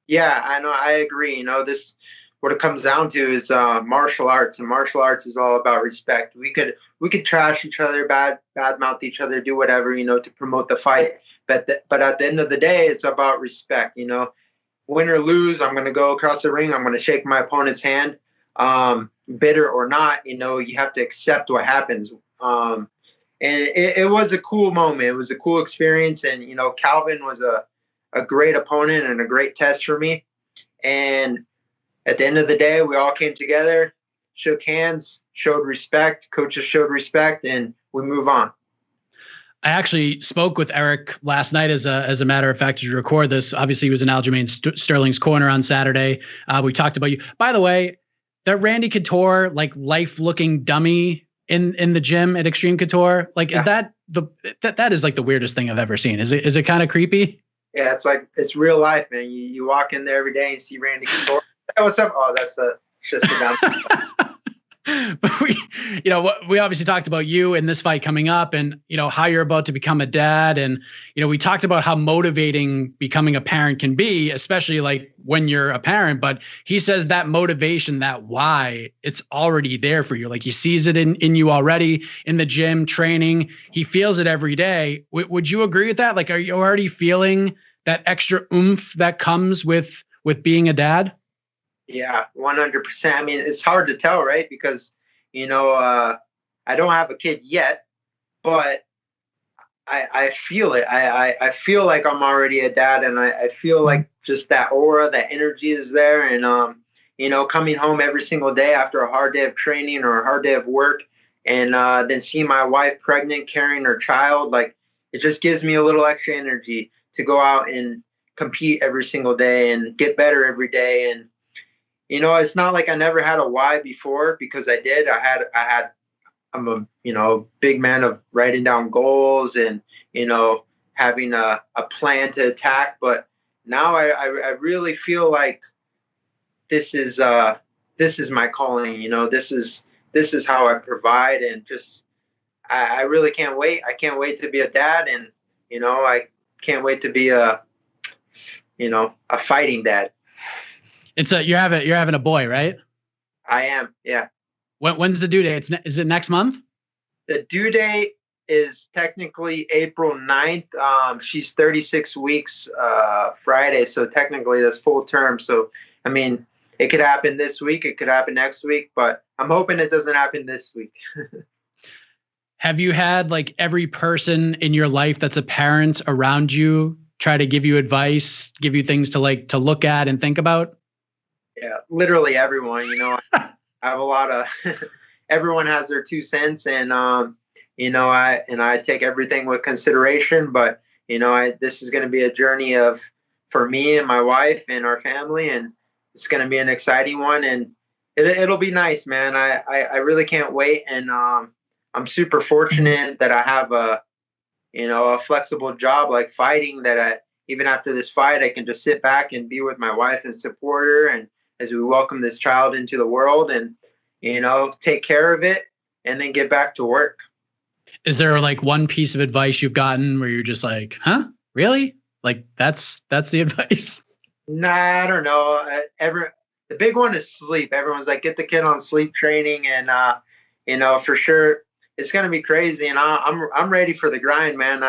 Yeah, I know. I agree. This, what it comes down to is martial arts, and martial arts is all about respect. We could trash each other, badmouth each other, do whatever, to promote the fight. But at the end of the day, it's about respect. Win or lose, I'm going to go across the ring. I'm going to shake my opponent's hand, bitter or not. You have to accept what happens. And it was a cool moment. It was a cool experience. And, Calvin was a great opponent and a great test for me. And at the end of the day, we all came together, shook hands, showed respect. Coaches showed respect, and we move on. I actually spoke with Eric last night, as a matter of fact, as you record this. Obviously, he was in Aljamain Sterling's corner on Saturday. We talked about you. By the way, that Randy Couture, like life-looking dummy in the gym at Extreme Couture, like, yeah. Is that is like the weirdest thing I've ever seen. Is it kind of creepy? Yeah, it's real life, man. You walk in there every day and see Randy Couture. Hey, what's up? Oh, that's just a down. But we obviously talked about you and this fight coming up, and how you're about to become a dad, and we talked about how motivating becoming a parent can be, especially like when you're a parent. But he says that motivation, that why, it's already there for you. Like he sees it in you already in the gym training. He feels it every day. Would you agree with that? Like, are you already feeling that extra oomph that comes with being a dad? Yeah, 100%. It's hard to tell, right? Because, I don't have a kid yet, but I feel it. I feel like I'm already a dad, and I feel like just that aura, that energy is there. And, coming home every single day after a hard day of training or a hard day of work, and then seeing my wife pregnant, carrying her child, like, it just gives me a little extra energy to go out and compete every single day and get better every day. And, it's not like I never had a why before, because I did. I'm a big man of writing down goals and having a plan to attack. But now I really feel like this is my calling. This is how I provide, and just I really can't wait. I can't wait to be a dad, and I can't wait to be a fighting dad. You're having a boy, right? I am, yeah. When's the due date? Is it next month? The due date is technically April 9th. She's 36 weeks Friday, so technically that's full term. So, I mean, it could happen this week. It could happen next week, but I'm hoping it doesn't happen this week. Have you had like every person in your life that's a parent around you try to give you advice, give you things to look at and think about? Yeah, literally everyone. I have a lot of everyone has their 2 cents, and I take everything with consideration. But this is going to be a journey for me and my wife and our family, and it's going to be an exciting one, and it'll be nice, man. I really can't wait, and I'm super fortunate that I have a flexible job like fighting, that even after this fight I can just sit back and be with my wife and support her, and as we welcome this child into the world, and take care of it and then get back to work. Is there like one piece of advice you've gotten where you're just like, huh, really? Like that's the advice? Nah, I don't know. The big one is sleep. Everyone's like, get the kid on sleep training, and for sure it's gonna be crazy, and I'm ready for the grind, man.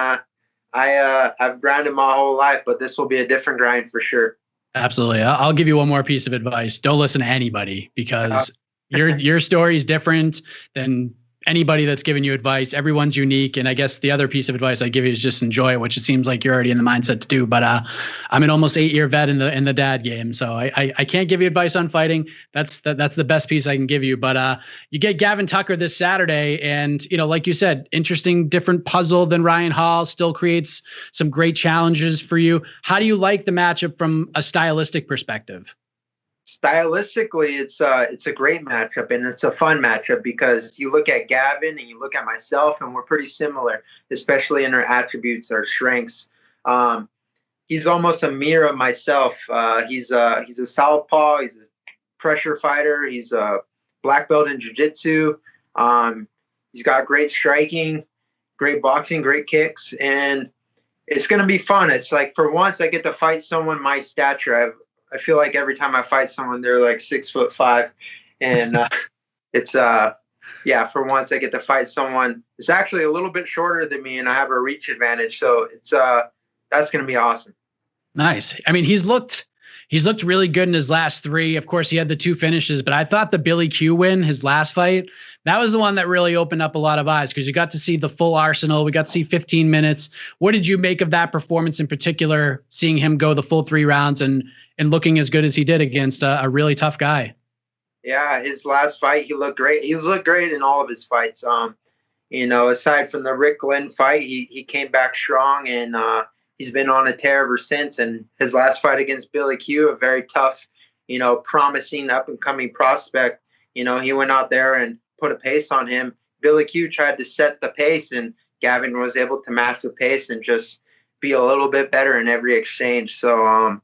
I've grinded my whole life, but this will be a different grind for sure. Absolutely. I'll give you one more piece of advice. Don't listen to anybody, because your story is different than anybody that's giving you advice. Everyone's unique. And I guess the other piece of advice I give you is just enjoy it, which it seems like you're already in the mindset to do. But I'm an almost 8-year vet in the dad game, so I can't give you advice on fighting. That's the best piece I can give you. But you get Gavin Tucker this Saturday, and like you said, interesting, different puzzle than Ryan Hall. Still creates some great challenges for you. How do you like the matchup from a stylistic perspective? Stylistically, it's a great matchup, and it's a fun matchup because you look at Gavin and you look at myself, and we're pretty similar, especially in our attributes, our strengths. He's almost a mirror of myself. He's a southpaw. He's a pressure fighter. He's a black belt in jiu-jitsu. He's got great striking, great boxing, great kicks, and it's going to be fun. It's like, for once, I get to fight someone my stature. I feel like every time I fight someone, they're like 6'5", and for once I get to fight someone that's actually a little bit shorter than me, and I have a reach advantage. So that's going to be awesome. Nice. I mean, he's looked really good in his last 3. Of course, he had the 2 finishes, but I thought the Billy Q win, his last fight, that was the one that really opened up a lot of eyes, because you got to see the full arsenal. We got to see 15 minutes. What did you make of that performance in particular, seeing him go the full 3 rounds and looking as good as he did against a really tough guy? Yeah, his last fight, he looked great. He's looked great in all of his fights. Aside from the Rick Glenn fight, he came back strong, and he's been on a tear ever since. And his last fight against Billy Q, a very tough, promising up-and-coming prospect, he went out there and put a pace on him. Billy Q tried to set the pace, and Gavin was able to match the pace and just be a little bit better in every exchange. So,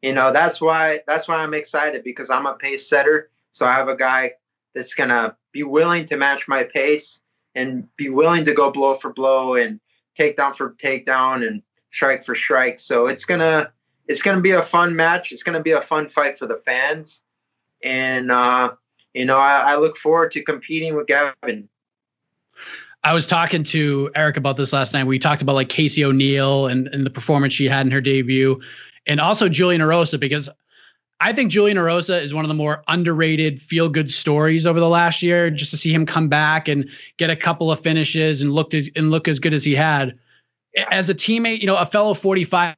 that's why I'm excited, because I'm a pace setter. So I have a guy that's going to be willing to match my pace and be willing to go blow for blow and takedown for takedown and strike for strike. So it's going to be a fun match. It's going to be a fun fight for the fans. And, I look forward to competing with Gavin. I was talking to Eric about this last night. We talked about like Casey O'Neill and the performance she had in her debut, and also Julian Erosa, because I think Julian Erosa is one of the more underrated feel-good stories over the last year. Just to see him come back and get a couple of finishes and look as good as he had as a teammate, a fellow 45er,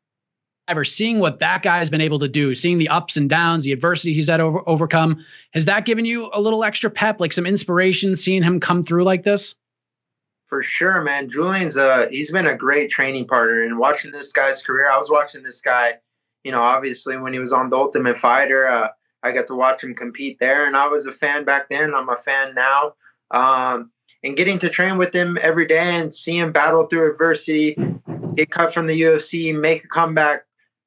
seeing what that guy has been able to do, seeing the ups and downs, the adversity he's had to overcome. Has that given you a little extra pep, like some inspiration, seeing him come through like this? For sure, man. Julian's he's been a great training partner, and watching this guy's career, I was watching this guy, obviously when he was on The Ultimate Fighter, I got to watch him compete there, and I was a fan back then. I'm a fan now. And getting to train with him every day and see him battle through adversity, get cut from the UFC, make a comeback,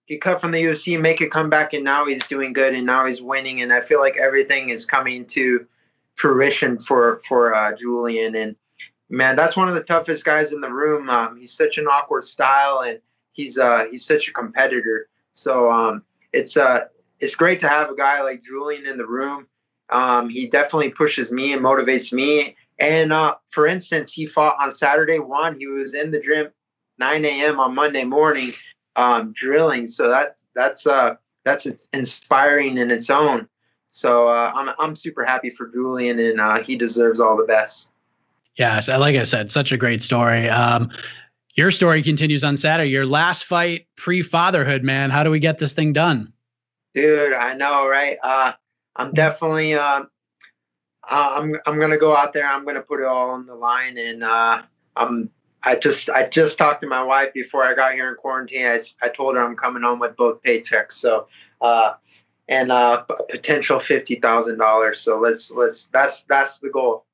get cut from the UFC, make a comeback, and now he's doing good, and now he's winning, and I feel like everything is coming to fruition for Julian. And man, that's one of the toughest guys in the room. He's such an awkward style, and he's such a competitor. So it's great to have a guy like Julian in the room. He definitely pushes me and motivates me. And for instance, he fought on Saturday. He was in the gym 9 a.m. on Monday morning drilling. So that's inspiring in its own. So I'm super happy for Julian, and he deserves all the best. Yeah, like I said, such a great story. Your story continues on Saturday. Your last fight pre-fatherhood, man. How do we get this thing done? Dude, I know, right? I'm definitely I'm gonna go out there. I'm gonna put it all on the line, and I just talked to my wife before I got here in quarantine. I told her I'm coming home with both paychecks. So and a potential $50,000. So that's the goal.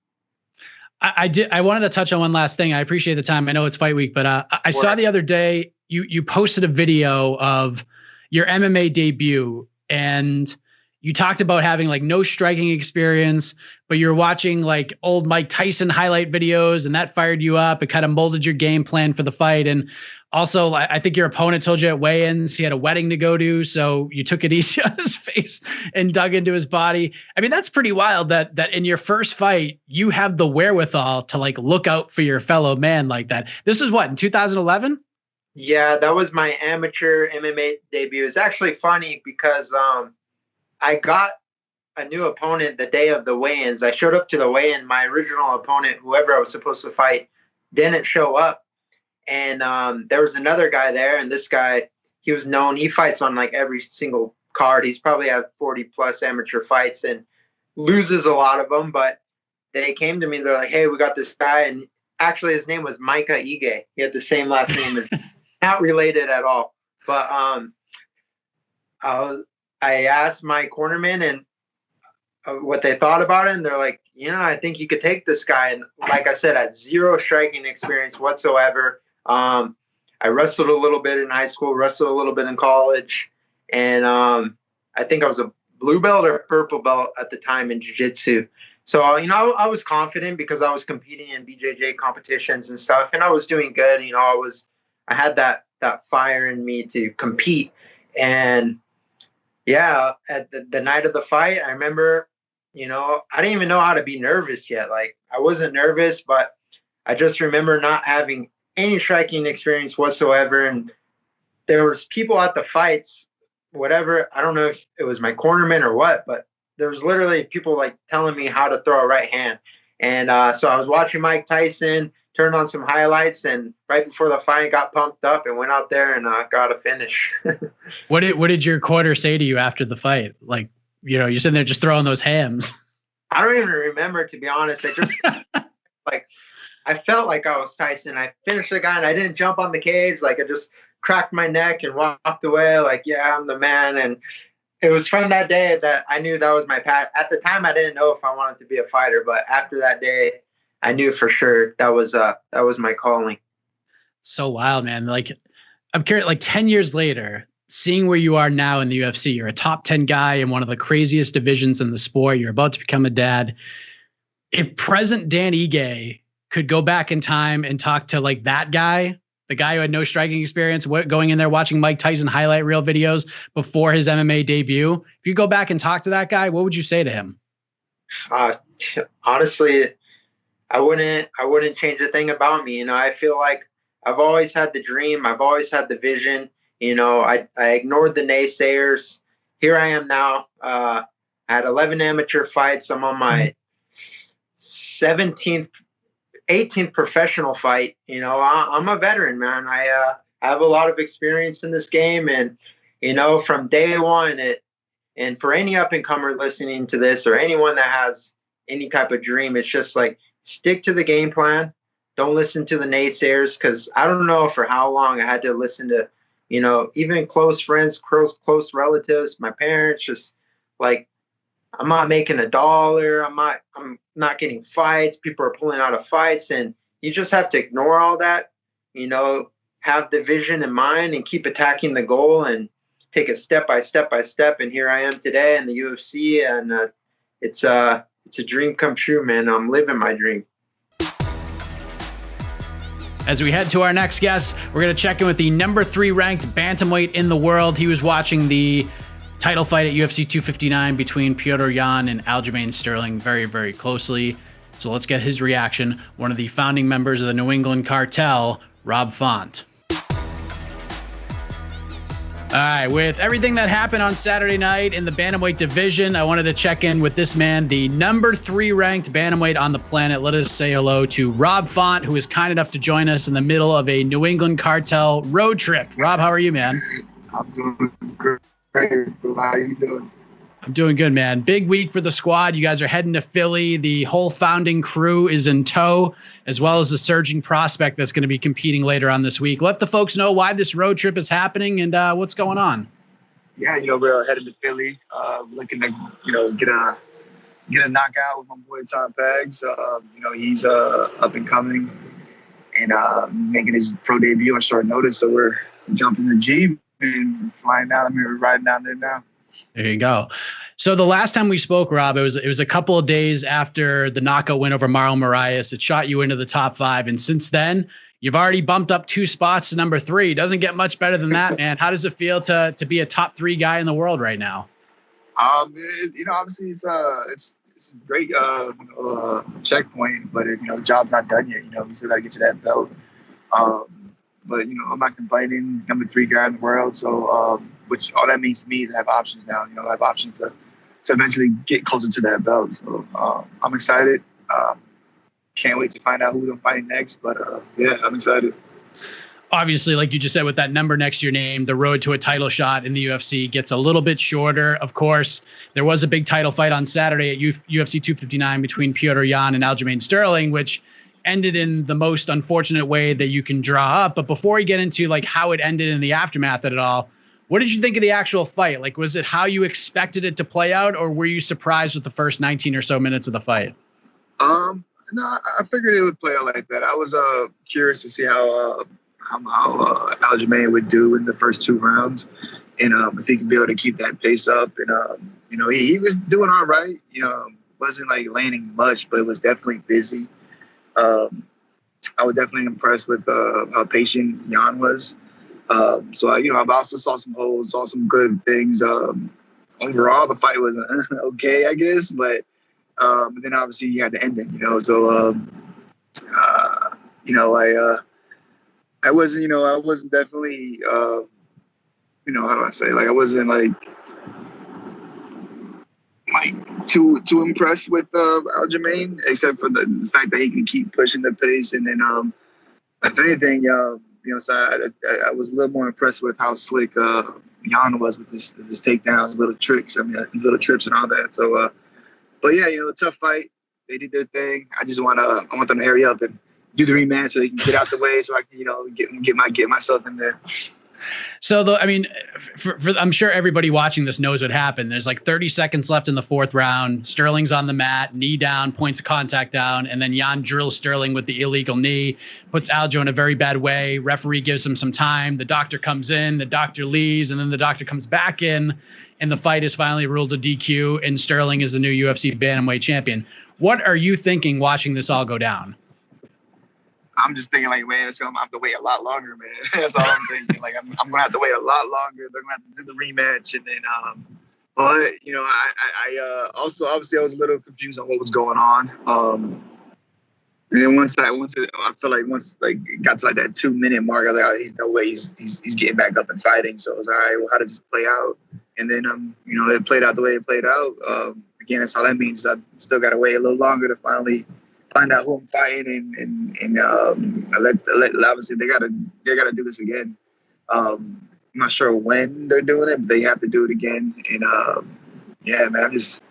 I wanted to touch on one last thing. I appreciate the time. I know it's fight week, but I saw the other day you posted a video of your MMA debut, and you talked about having like no striking experience, but you're watching like old Mike Tyson highlight videos, and that fired you up. It kind of molded your game plan for the fight. And also, I think your opponent told you at weigh-ins he had a wedding to go to, so you took it easy on his face and dug into his body. I mean, that's pretty wild that in your first fight, you have the wherewithal to like look out for your fellow man like that. This was what, in 2011? Yeah, that was my amateur MMA debut. It's actually funny because I got a new opponent the day of the weigh-ins. I showed up to the weigh-in. My original opponent, whoever I was supposed to fight, didn't show up. And there was another guy there, and this guy, he was known. He fights on like every single card. He's probably had 40 plus amateur fights and loses a lot of them. But they came to me. They're like, "Hey, we got this guy," and actually his name was Micah Ige. He had the same last name as, not related at all. But I asked my cornerman and what they thought about it, and they're like, I think you could take this guy. And like I said, I had zero striking experience whatsoever. I wrestled a little bit in high school, wrestled a little bit in college, and I think I was a blue belt or purple belt at the time in jiu-jitsu. So, I was confident because I was competing in BJJ competitions and stuff, and I was doing good. I had that fire in me to compete. And yeah, at the night of the fight, I remember, I didn't even know how to be nervous yet. Like, I wasn't nervous, but I just remember not having any striking experience whatsoever. And there was people at the fights, whatever. I don't know if it was my cornerman or what, but there was literally people like telling me how to throw a right hand. And so I was watching Mike Tyson, turned on some highlights, and right before the fight, got pumped up and went out there and got a finish. What did your corner say to you after the fight? Like, you're sitting there just throwing those hams. I don't even remember, to be honest. I just I felt like I was Tyson. I finished the guy and I didn't jump on the cage. Like, I just cracked my neck and walked away like, yeah, I'm the man. And it was from that day that I knew that was my path. At the time, I didn't know if I wanted to be a fighter, but after that day, I knew for sure that was my calling. So wild, man. Like, I'm curious, like 10 years later, seeing where you are now in the UFC, you're a top 10 guy in one of the craziest divisions in the sport. You're about to become a dad. If present Dan Ige could go back in time and talk to like that guy, the guy who had no striking experience, going in there watching Mike Tyson highlight reel videos before his MMA debut, if you go back and talk to that guy, what would you say to him? Honestly, I wouldn't change a thing about me. I feel like I've always had the dream. I've always had the vision. I ignored the naysayers, here I am now. I had 11 amateur fights. I'm on my 18th professional fight. I'm a veteran, man. I have a lot of experience in this game, and from day one, and for any up and comer listening to this, or anyone that has any type of dream, it's just like, stick to the game plan. Don't listen to the naysayers, because I don't know for how long I had to listen to, even close friends, close relatives, my parents, just like, I'm not making $1. I'm not getting fights. People are pulling out of fights, and you just have to ignore all that, have the vision in mind and keep attacking the goal and take it step by step. And here I am today in the UFC, and it's a dream come true, man. I'm living my dream. As we head to our next guest, we're going to check in with the number 3 ranked bantamweight in the world. He was watching the title fight at UFC 259 between Petr Yan and Aljamain Sterling very, very closely. So let's get his reaction. One of the founding members of the New England cartel, Rob Font. All right, with everything that happened on Saturday night in the bantamweight division, I wanted to check in with this man, the number 3 ranked bantamweight on the planet. Let us say hello to Rob Font, who is kind enough to join us in the middle of a New England cartel road trip. Rob, how are you, man? I'm doing great. How you doing? I'm doing good, man. Big week for the squad. You guys are heading to Philly. The whole founding crew is in tow, as well as the surging prospect that's going to be competing later on this week. Let the folks know why this road trip is happening and what's going on. Yeah, we're headed to Philly, looking to, get a knockout with my boy Tom Pags. He's up and coming and making his pro debut on short notice. So we're jumping the Jeep and flying down. I mean, we're riding down there now. There you go. So the last time we spoke, Rob, it was a couple of days after the knockout win over Marlon Moraes. It shot you into the top 5. And since then, you've already bumped up 2 spots to number 3. Doesn't get much better than that, man. How does it feel to be a top 3 guy in the world right now? Obviously it's a great checkpoint, but the job's not done yet. We still got to get to that belt. But I'm not complaining. Number 3 guy in the world. So, which all that means to me is I have options now. I have options to eventually get closer to that belt. So I'm excited. Can't wait to find out who I'm fighting next. But yeah, I'm excited. Obviously, like you just said, with that number next to your name, the road to a title shot in the UFC gets a little bit shorter. Of course, there was a big title fight on Saturday at UFC 259 between Petr Yan and Aljamain Sterling, which ended in the most unfortunate way that you can draw up. But before you get into like how it ended in the aftermath of it all, what did you think of the actual fight? Like, was it how you expected it to play out, or were you surprised with the first 19 or so minutes of the fight? No, I figured it would play out like that. I was curious to see how Aljamain would do in the first 2 rounds, and if he could be able to keep that pace up. And he was doing all right. Wasn't like landing much, but it was definitely busy. I was definitely impressed with how patient Jan was. So I've also saw some holes, saw some good things. Overall, the fight was okay, I guess, but then obviously you had the ending, So I wasn't definitely how do I say, like I wasn't like too impressed with Aljamain, except for the fact that he can keep pushing the pace. And then if anything, so I was a little more impressed with how slick Jan was with his takedowns, little tricks. Little trips and all that. So, but yeah, a tough fight. They did their thing. I want them to hurry up and do the rematch so they can get out the way, so I can get myself in there. So I'm sure everybody watching this knows what happened. There's like 30 seconds left in the 4th round. Sterling's on the mat, knee down, points of contact down, and then Jan drills Sterling with the illegal knee, puts Aljo in a very bad way. Referee gives him some time. The doctor comes in, the doctor leaves, and then the doctor comes back in, and the fight is finally ruled a DQ, and Sterling is the new UFC bantamweight champion. What are you thinking watching this all go down? I'm just thinking, like, man, it's going to have to wait a lot longer, man. That's all I'm thinking. Like, I'm going to have to wait a lot longer. They're going to have to do the rematch. And then, but, I also, obviously, I was a little confused on what was going on. And then once I feel like once it got to like that 2-minute mark, I was like, oh, there's no way he's getting back up and fighting. So I was all right, well, how does this play out? And then, it played out the way it played out. Again, that's all that means. I still got to wait a little longer to finally find out who I'm fighting, and obviously they gotta do this again. I'm not sure when they're doing it, but they have to do it again. And yeah, man, I'm just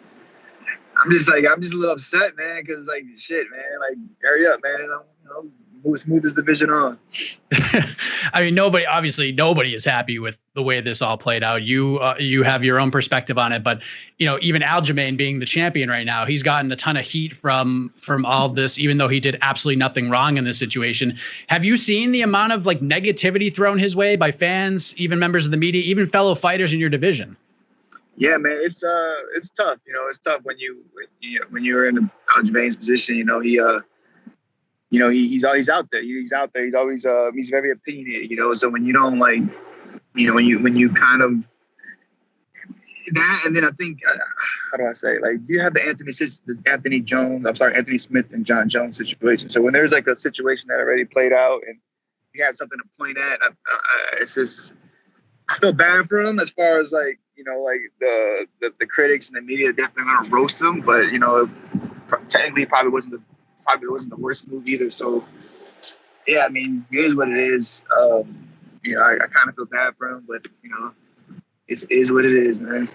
a little upset, man, because like shit, man, like hurry up, man. Smooth this division on. I mean, nobody is happy with the way this all played out. You have your own perspective on it, but even Aljamain being the champion right now, he's gotten a ton of heat from all this, even though he did absolutely nothing wrong in this situation. Have you seen the amount of like negativity thrown his way by fans, even members of the media, even fellow fighters in your division? Yeah, man, it's tough. It's tough when you're in Aljamain's position. He's always out there. He's out there. He's always he's very opinionated. So when you don't like, when you kind of that, and then I think how do I say, like, you have the Anthony Smith and John Jones situation. So when there's like a situation that already played out and you have something to point at, it's just, I feel bad for him as far as like the critics and the media definitely gonna roast him, but technically probably wasn't the worst move either. So yeah, I mean, it is what it is. I kind of feel bad for him, but it is what it is, man.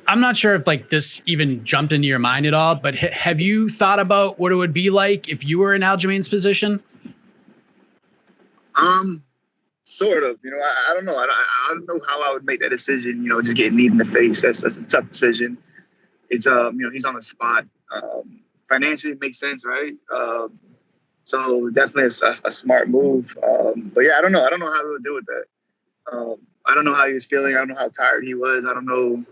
I'm not sure if like this even jumped into your mind at all, but have you thought about what it would be like if you were in Aljamain's position? Sort of. I don't know. I don't know how I would make that decision. Just getting kneed in the face. That's a tough decision. It's he's on the spot. Financially, it makes sense, right? So definitely a smart move. But yeah, I don't know. I don't know how we would deal with that. I don't know how he was feeling. I don't know how tired he was. I don't know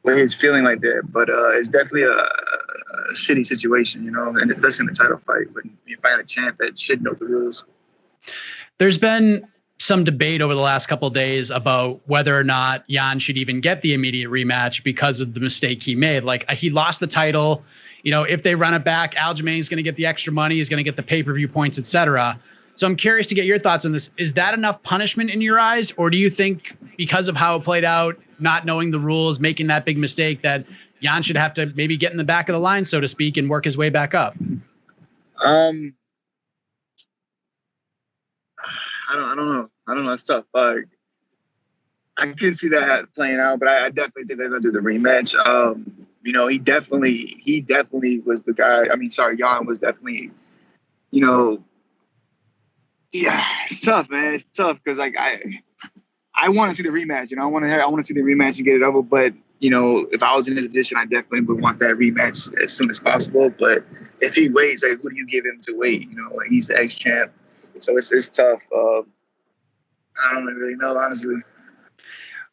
what he was feeling like that. But it's definitely a shitty situation, and especially in the title fight when you find a champ that should know the rules. There's been some debate over the last couple of days about whether or not Jan should even get the immediate rematch because of the mistake he made. Like, he lost the title. If they run it back, Aljamain's going to get the extra money. He's going to get the pay-per-view points, etc. So I'm curious to get your thoughts on this. Is that enough punishment in your eyes? Or do you think because of how it played out, not knowing the rules, making that big mistake, that Jan should have to maybe get in the back of the line, so to speak, and work his way back up? I don't know. It's tough. Like, I can see that playing out, but I definitely think they're gonna do the rematch. He definitely was the guy. I mean, sorry, Jan was definitely, yeah, it's tough, man. It's tough because like I want to see the rematch. I want to see the rematch and get it over. But if I was in his position, I definitely would want that rematch as soon as possible. But if he waits, like, who do you give him to wait? Like, he's the ex-champ. So it's tough. I don't really know, honestly.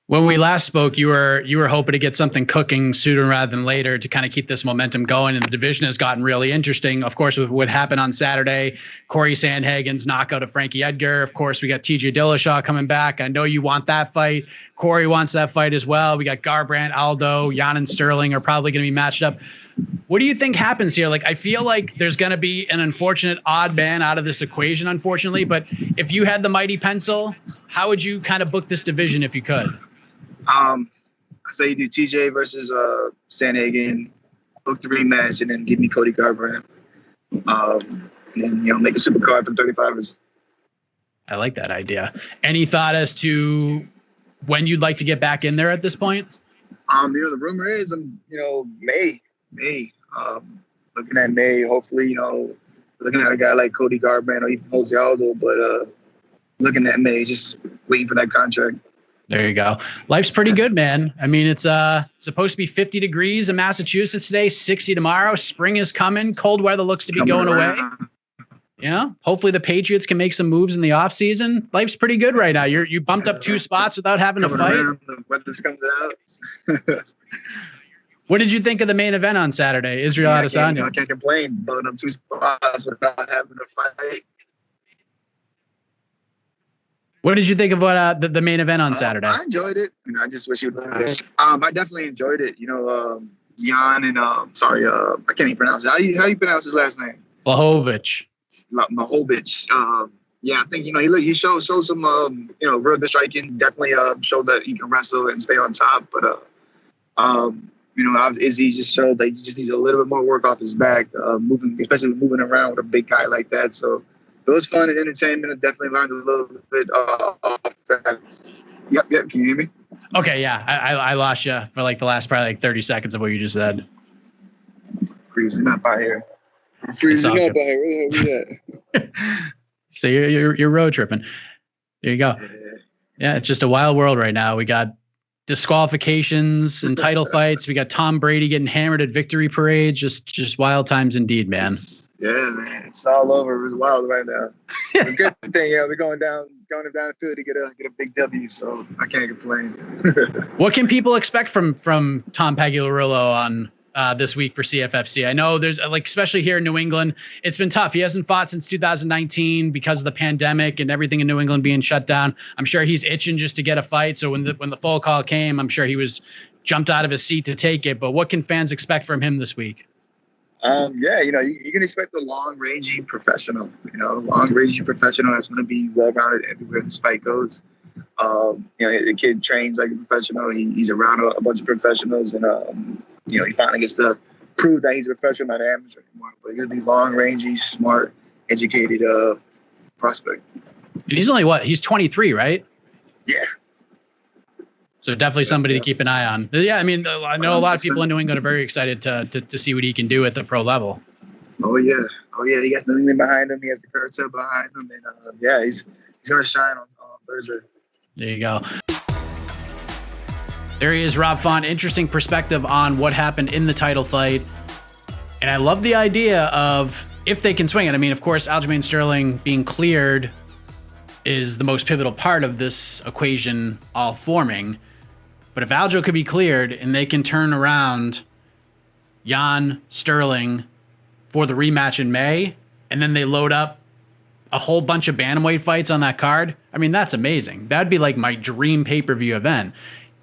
When we last spoke, you were hoping to get something cooking sooner rather than later to kind of keep this momentum going, and the division has gotten really interesting. Of course, with what happened on Saturday, Corey Sandhagen's knockout of Frankie Edgar. Of course, we got TJ Dillashaw coming back. I know you want that fight. Corey wants that fight as well. We got Garbrandt, Aldo, Jan and Sterling are probably going to be matched up. What do you think happens here? Like, I feel like there's going to be an unfortunate odd man out of this equation, unfortunately. But if you had the mighty pencil, how would you kind of book this division if you could? I say you do TJ versus Sandhagen, book the rematch, and then give me Cody Garbrandt. And make a super card for the 35ers. I like that idea. Any thought as to when you'd like to get back in there at this point? The rumor is, May. Looking at May, hopefully, looking at a guy like Cody Garbrandt or even Jose Aldo, but looking at May, just waiting for that contract. There you go. Life's pretty good, man. I mean, it's supposed to be 50 degrees in Massachusetts today, 60 tomorrow. Spring is coming. Cold weather looks to be going away. Hopefully the Patriots can make some moves in the offseason. Life's pretty good right now. You bumped up 2 spots without having to fight. The weather comes out. What did you think of the main event on Saturday, Israel Adesanya? I can't complain. Bumping up 2 spots without having to fight. What did you think of what the main event on Saturday? I enjoyed it. I just wish he would have it. I definitely enjoyed it. Jan and I can't even pronounce it. How you pronounce his last name? Blachowicz. Blachowicz. Yeah, I think, he showed some, real good striking. Definitely showed that he can wrestle and stay on top. But, Izzy just showed that he just needs a little bit more work off his back, especially moving around with a big guy like that. So it was fun and entertainment. I definitely learned a little bit off that. Yep. Can you hear me? Okay, yeah. I lost you for like the last probably like 30 seconds of what you just said. Freezing up out here. I'm freezing up out here. Where the hell we at? So you're road tripping. There you go. Yeah, it's just a wild world right now. We got disqualifications and title fights. We got Tom Brady getting hammered at victory parades. Just wild times indeed, man. Yeah, man. It's all over. It was wild right now. The good thing, we're going down to Philly to get a big W, so I can't complain. What can people expect from Tom Pagliarulo on this week for CFFC? I know there's especially here in New England, it's been tough. He hasn't fought since 2019 because of the pandemic and everything in New England being shut down. I'm sure he's itching just to get a fight. So when the full call came, I'm sure he was jumped out of his seat to take it. But what can fans expect from him this week? You can expect a long-ranging professional. Long-ranging professional that's going to be well-rounded everywhere this fight goes. The kid trains like a professional. He's around a bunch of professionals, and he finally gets to prove that he's a professional, not an amateur anymore. But he's going to be long-ranging, smart, educated prospect. And he's only he's 23, right? Yeah. So definitely somebody to keep an eye on. Yeah, I mean, I know a lot of people in New England are very excited to see what he can do at the pro level. Oh yeah. He got New England behind him. He has the Curtis behind him, and he's gonna shine on Thursday. There you go. There he is, Rob Font. Interesting perspective on what happened in the title fight, and I love the idea of if they can swing it. I mean, of course, Aljamain Sterling being cleared is the most pivotal part of this equation all forming. But if Aljo could be cleared and they can turn around Jan Sterling for the rematch in May, and then they load up a whole bunch of bantamweight fights on that card, I mean, that's amazing. That'd be like my dream pay-per-view event.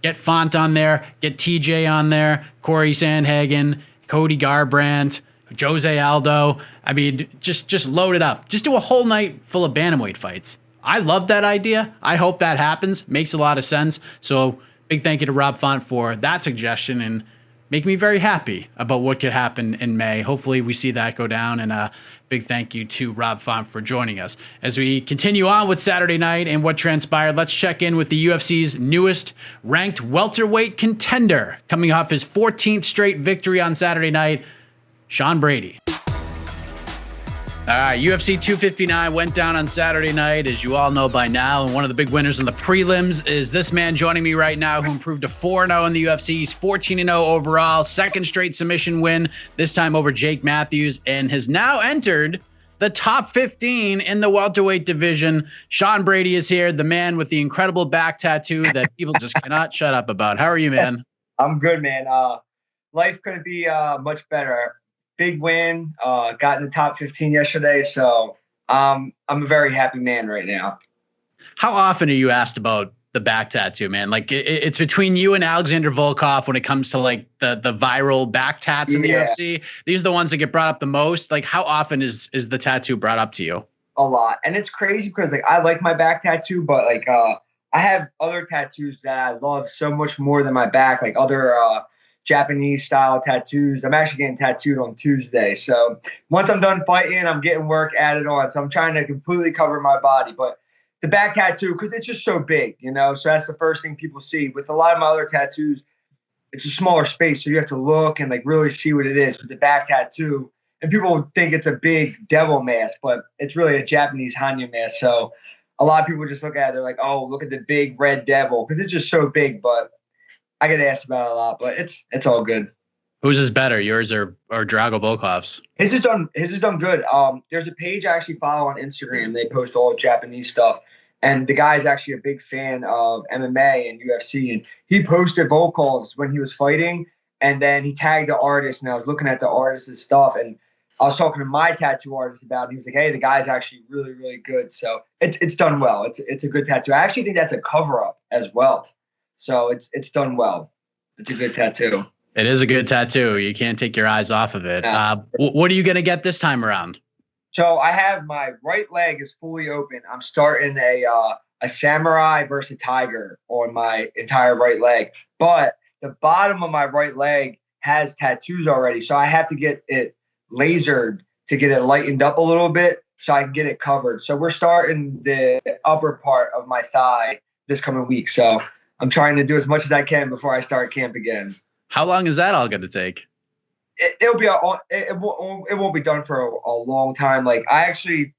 Get Font on there, get TJ on there, Corey Sandhagen, Cody Garbrandt, Jose Aldo. I mean, just load it up. Just do a whole night full of bantamweight fights. I love that idea. I hope that happens. Makes a lot of sense. So big thank you to Rob Font for that suggestion and make me very happy about what could happen in May. Hopefully we see that go down, and a big thank you to Rob Font for joining us. As we continue on with Saturday night and what transpired, let's check in with the UFC's newest ranked welterweight contender, coming off his 14th straight victory on Saturday night, Sean Brady. All right, UFC 259 went down on Saturday night, as you all know by now, and one of the big winners in the prelims is this man joining me right now, who improved to 4-0 in the UFC. He's 14-0 overall, second straight submission win, this time over Jake Matthews, and has now entered the top 15 in the welterweight division. Sean Brady is here, the man with the incredible back tattoo that people just cannot shut up about. How are you, man? I'm good, man. Life couldn't be much better. Big win, got in the top 15 yesterday, so I'm a very happy man right now. How often are you asked about the back tattoo, man? Like it's between you and Alexander Volkov when it comes to like the viral back tats in the UFC. These are the ones that get brought up the most. Like how often is the tattoo brought up to you? A lot, and it's crazy because like I like my back tattoo, but like I have other tattoos that I love so much more than my back, like other Japanese style tattoos. I'm actually getting tattooed on Tuesday. So once I'm done fighting, I'm getting work added on. So I'm trying to completely cover my body. But the back tattoo, because it's just so big, so that's the first thing people see. With a lot of my other tattoos, it's a smaller space. So you have to look and like really see what it is with the back tattoo. And people think it's a big devil mask, but it's really a Japanese Hanya mask. So a lot of people just look at it, they're like, oh, look at the big red devil, because it's just so big. But I get asked about it a lot, but it's all good. Whose is better, yours or Drago Volkov's? His is done good. There's a page I actually follow on Instagram. They post all Japanese stuff, and the guy's actually a big fan of MMA and UFC, and he posted Volkov's when he was fighting, and then he tagged the artist, and I was looking at the artist's stuff, and I was talking to my tattoo artist about it. He was like, hey, the guy's actually really, really good. So it's done well. It's a good tattoo. I actually think that's a cover-up as well. So it's done well. It's a good tattoo. It is a good tattoo. You can't take your eyes off of it. What are you going to get this time around? So I have my right leg is fully open. I'm starting a samurai versus a tiger on my entire right leg. But the bottom of my right leg has tattoos already. So I have to get it lasered to get it lightened up a little bit so I can get it covered. So we're starting the upper part of my thigh this coming week. So I'm trying to do as much as I can before I start camp again. How long is that all going to take? It'll be it won't be done for a long time. Like I actually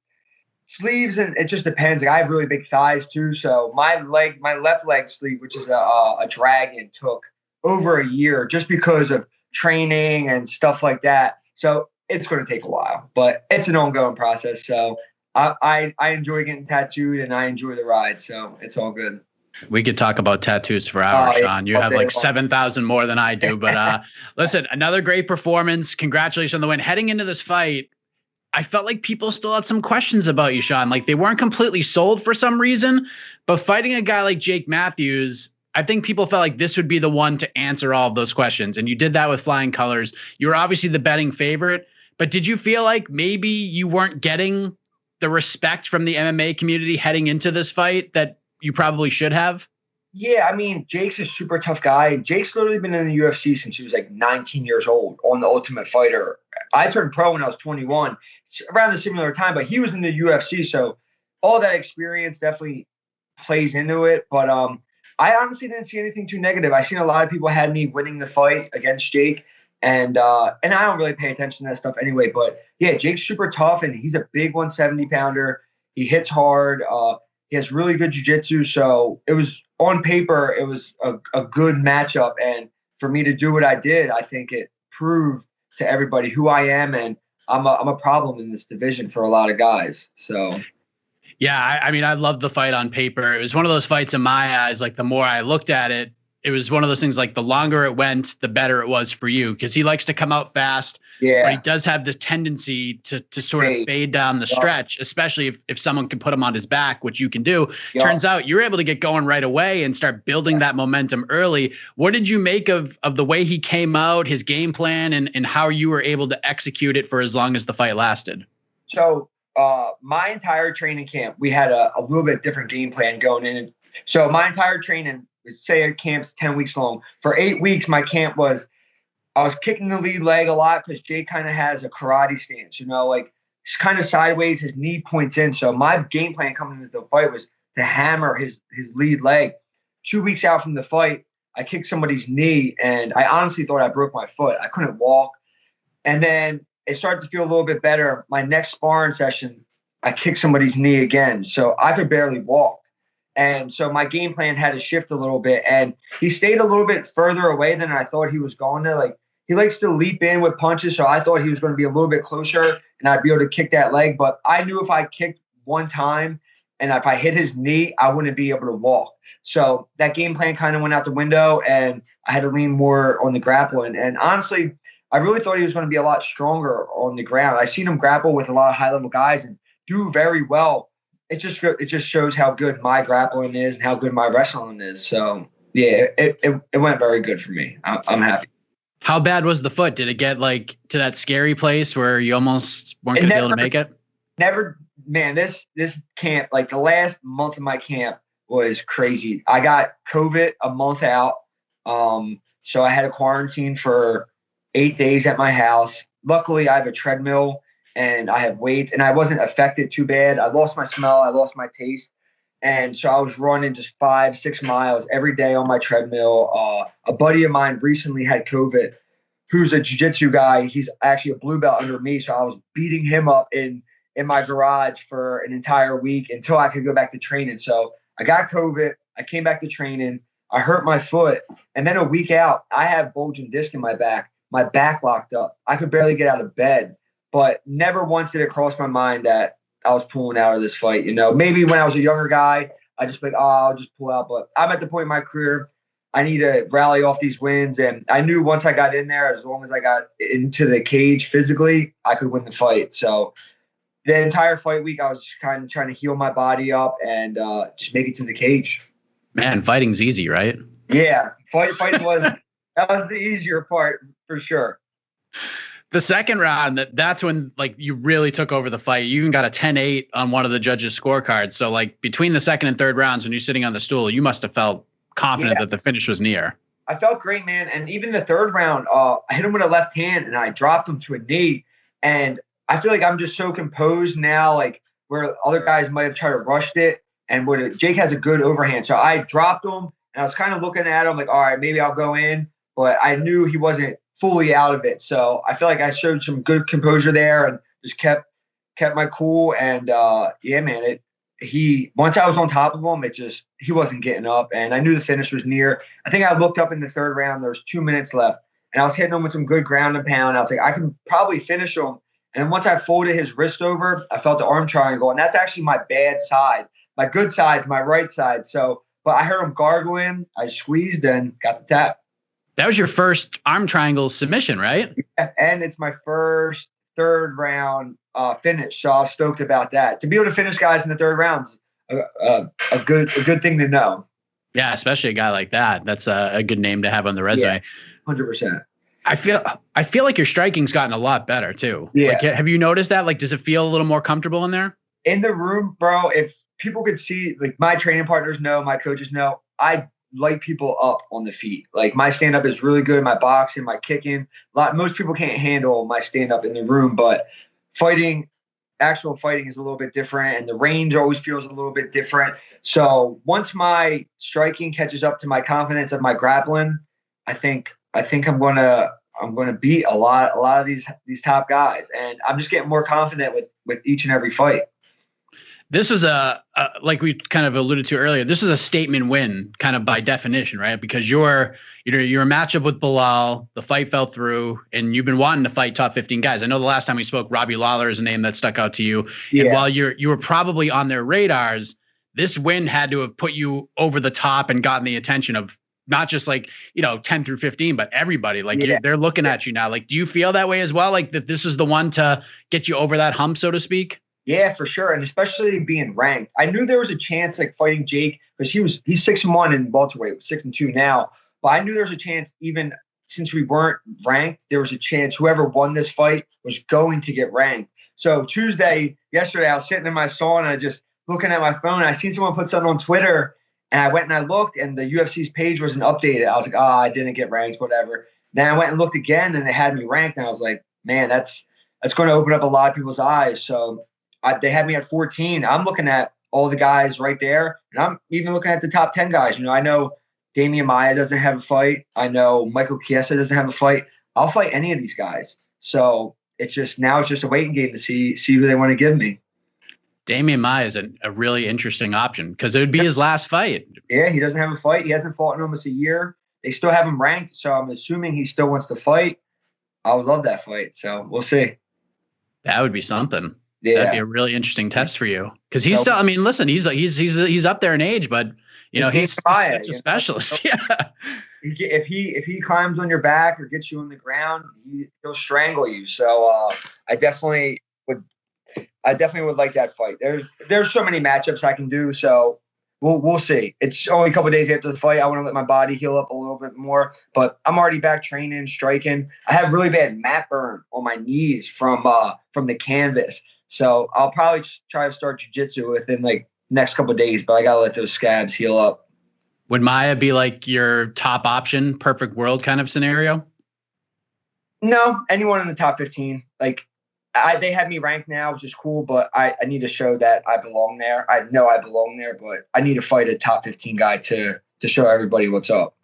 sleeves, and it just depends. Like I have really big thighs too, so my left leg sleeve, which is a dragon, took over a year just because of training and stuff like that. So it's going to take a while, but it's an ongoing process. So I enjoy getting tattooed and I enjoy the ride, so it's all good. We could talk about tattoos for hours, Sean. You have like 7,000 more than I do. But listen, another great performance. Congratulations on the win. Heading into this fight, I felt like people still had some questions about you, Sean. Like they weren't completely sold for some reason. But fighting a guy like Jake Matthews, I think people felt like this would be the one to answer all of those questions. And you did that with flying colors. You were obviously the betting favorite. But did you feel like maybe you weren't getting the respect from the MMA community heading into this fight that you probably should have? Yeah, I mean, Jake's a super tough guy. Jake's literally been in the UFC since he was like 19 years old on The Ultimate Fighter. I turned pro when I was 21, around the similar time, but he was in the UFC, so all that experience definitely plays into it. But I honestly didn't see anything too negative. I seen a lot of people had me winning the fight against Jake, and I don't really pay attention to that stuff anyway. But yeah, Jake's super tough, and he's a big 170-pounder. He hits hard. He has really good jiu-jitsu, so it was on paper, it was a good matchup. And for me to do what I did, I think it proved to everybody who I am, and I'm a problem in this division for a lot of guys. So, yeah, I mean, I loved the fight on paper. It was one of those fights in my eyes. Like the more I looked at it, it was one of those things like the longer it went, the better it was for you because he likes to come out fast. Yeah. But he does have this tendency to sort of fade down the stretch, especially if someone can put him on his back, which you can do. Turns out you're able to get going right away and start building that momentum early. What did you make of the way he came out, his game plan, and how you were able to execute it for as long as the fight lasted? So my entire training camp, we had a little bit different game plan going in. So my entire training, say a camp's 10 weeks long. For 8 weeks, my camp was, I was kicking the lead leg a lot because Jake kind of has a karate stance, like it's kind of sideways, his knee points in. So my game plan coming into the fight was to hammer his lead leg. 2 weeks out from the fight, I kicked somebody's knee and I honestly thought I broke my foot. I couldn't walk. And then it started to feel a little bit better. My next sparring session, I kicked somebody's knee again. So I could barely walk. And so my game plan had to shift a little bit. And he stayed a little bit further away than I thought he was going to. Like he likes to leap in with punches. So I thought he was going to be a little bit closer and I'd be able to kick that leg. But I knew if I kicked one time and if I hit his knee, I wouldn't be able to walk. So that game plan kind of went out the window and I had to lean more on the grappling. And honestly, I really thought he was going to be a lot stronger on the ground. I've seen him grapple with a lot of high-level guys and do very well. It just shows how good my grappling is and how good my wrestling is. So yeah, it went very good for me. I'm happy. How bad was the foot? Did it get like to that scary place where you almost weren't going to be able to make it? Never, man. This camp, like the last month of my camp was crazy. I got COVID a month out, so I had a quarantine for 8 days at my house. Luckily, I have a treadmill. And I have weights, and I wasn't affected too bad. I lost my smell. I lost my taste. And so I was running just 5-6 miles every day on my treadmill. A buddy of mine recently had COVID, who's a jiu-jitsu guy. He's actually a blue belt under me. So I was beating him up in my garage for an entire week until I could go back to training. So I got COVID. I came back to training. I hurt my foot. And then a week out, I have bulging disc in my back. My back locked up. I could barely get out of bed. But never once did it cross my mind that I was pulling out of this fight. Maybe when I was a younger guy, I just like, I'll just pull out. But I'm at the point in my career, I need to rally off these wins. And I knew once I got in there, as long as I got into the cage physically, I could win the fight. So the entire fight week, I was just kind of trying to heal my body up and just make it to the cage. Man, fighting's easy, right? Yeah, fighting was that was the easier part for sure. The second round, that's when like you really took over the fight. You even got a 10-8 on one of the judges' scorecards. So like between the second and third rounds, when you're sitting on the stool, you must have felt confident that the finish was near. I felt great, man. And even the third round, I hit him with a left hand and I dropped him to a knee. And I feel like I'm just so composed now, like where other guys might have tried to rush it. And Jake has a good overhand. So I dropped him and I was kind of looking at him like, all right, maybe I'll go in. But I knew he wasn't fully out of it. So I feel like I showed some good composure there and just kept my cool. And yeah, man, once I was on top of him, he wasn't getting up. And I knew the finish was near. I think I looked up in the third round, there was 2 minutes left. And I was hitting him with some good ground and pound. I was like, I can probably finish him. And once I folded his wrist over, I felt the arm triangle. And that's actually my bad side. My good side's my right side. So, but I heard him gargling. I squeezed and got the tap. That was your first arm triangle submission, right? Yeah, and it's my first third round finish. So I was stoked about that. To be able to finish guys in the third round's a good thing to know. Yeah, especially a guy like that. That's a good name to have on the resume. 100%. I feel like your striking's gotten a lot better too. Yeah. Like, have you noticed that? Like, does it feel a little more comfortable in there? In the room, bro, if people could see, like my training partners know, my coaches know, I light people up on the feet. Like my stand-up is really good. My boxing, my kicking. Most people can't handle my stand-up in the room, but actual fighting is a little bit different, and the range always feels a little bit different. So once my striking catches up to my confidence of my grappling, I think I'm gonna beat a lot of these top guys, and I'm just getting more confident with each and every fight. This was like we kind of alluded to earlier, this is a statement win kind of by definition, right? Because you're a matchup with Bilal, the fight fell through, and you've been wanting to fight top 15 guys. I know the last time we spoke, Robbie Lawler is a name that stuck out to you. Yeah. And while you were probably on their radars, this win had to have put you over the top and gotten the attention of not just like, 10 through 15, but everybody. Like they're looking at you now. Like, do you feel that way as well? Like that this was the one to get you over that hump, so to speak? Yeah, for sure. And especially being ranked. I knew there was a chance like fighting Jake because he's 6-1 in welterweight, 6-2 now. But I knew there was a chance, even since we weren't ranked, there was a chance whoever won this fight was going to get ranked. So yesterday, I was sitting in my sauna just looking at my phone. And I seen someone put something on Twitter, and I went and I looked, and the UFC's page wasn't updated. I was like, I didn't get ranked, whatever. Then I went and looked again, and it had me ranked, and I was like, man, that's going to open up a lot of people's eyes. So they had me at 14. I'm looking at all the guys right there, and I'm even looking at the top 10 guys. I know Demian Maia doesn't have a fight. I know Michael Chiesa doesn't have a fight. I'll fight any of these guys. So it's just a waiting game to see who they want to give me. Demian Maia is a really interesting option because it would be his last fight. Yeah, he doesn't have a fight. He hasn't fought in almost a year. They still have him ranked, so I'm assuming he still wants to fight. I would love that fight. So we'll see. That would be something. Yeah. That'd be a really interesting test for you because he's still. I mean, listen, he's up there in age, but he's such a specialist. Yeah. If he climbs on your back or gets you on the ground, he'll strangle you. So I definitely would like that fight. There's so many matchups I can do. So we'll see. It's only a couple of days after the fight. I want to let my body heal up a little bit more, but I'm already back training, striking. I have really bad mat burn on my knees from the canvas. So I'll probably try to start jiu-jitsu within like next couple of days, but I got to let those scabs heal up. Would Maia be like your top option, perfect world kind of scenario? No, anyone in the top 15. Like they have me ranked now, which is cool, but I need to show that I belong there. I know I belong there, but I need to fight a top 15 guy to show everybody what's up.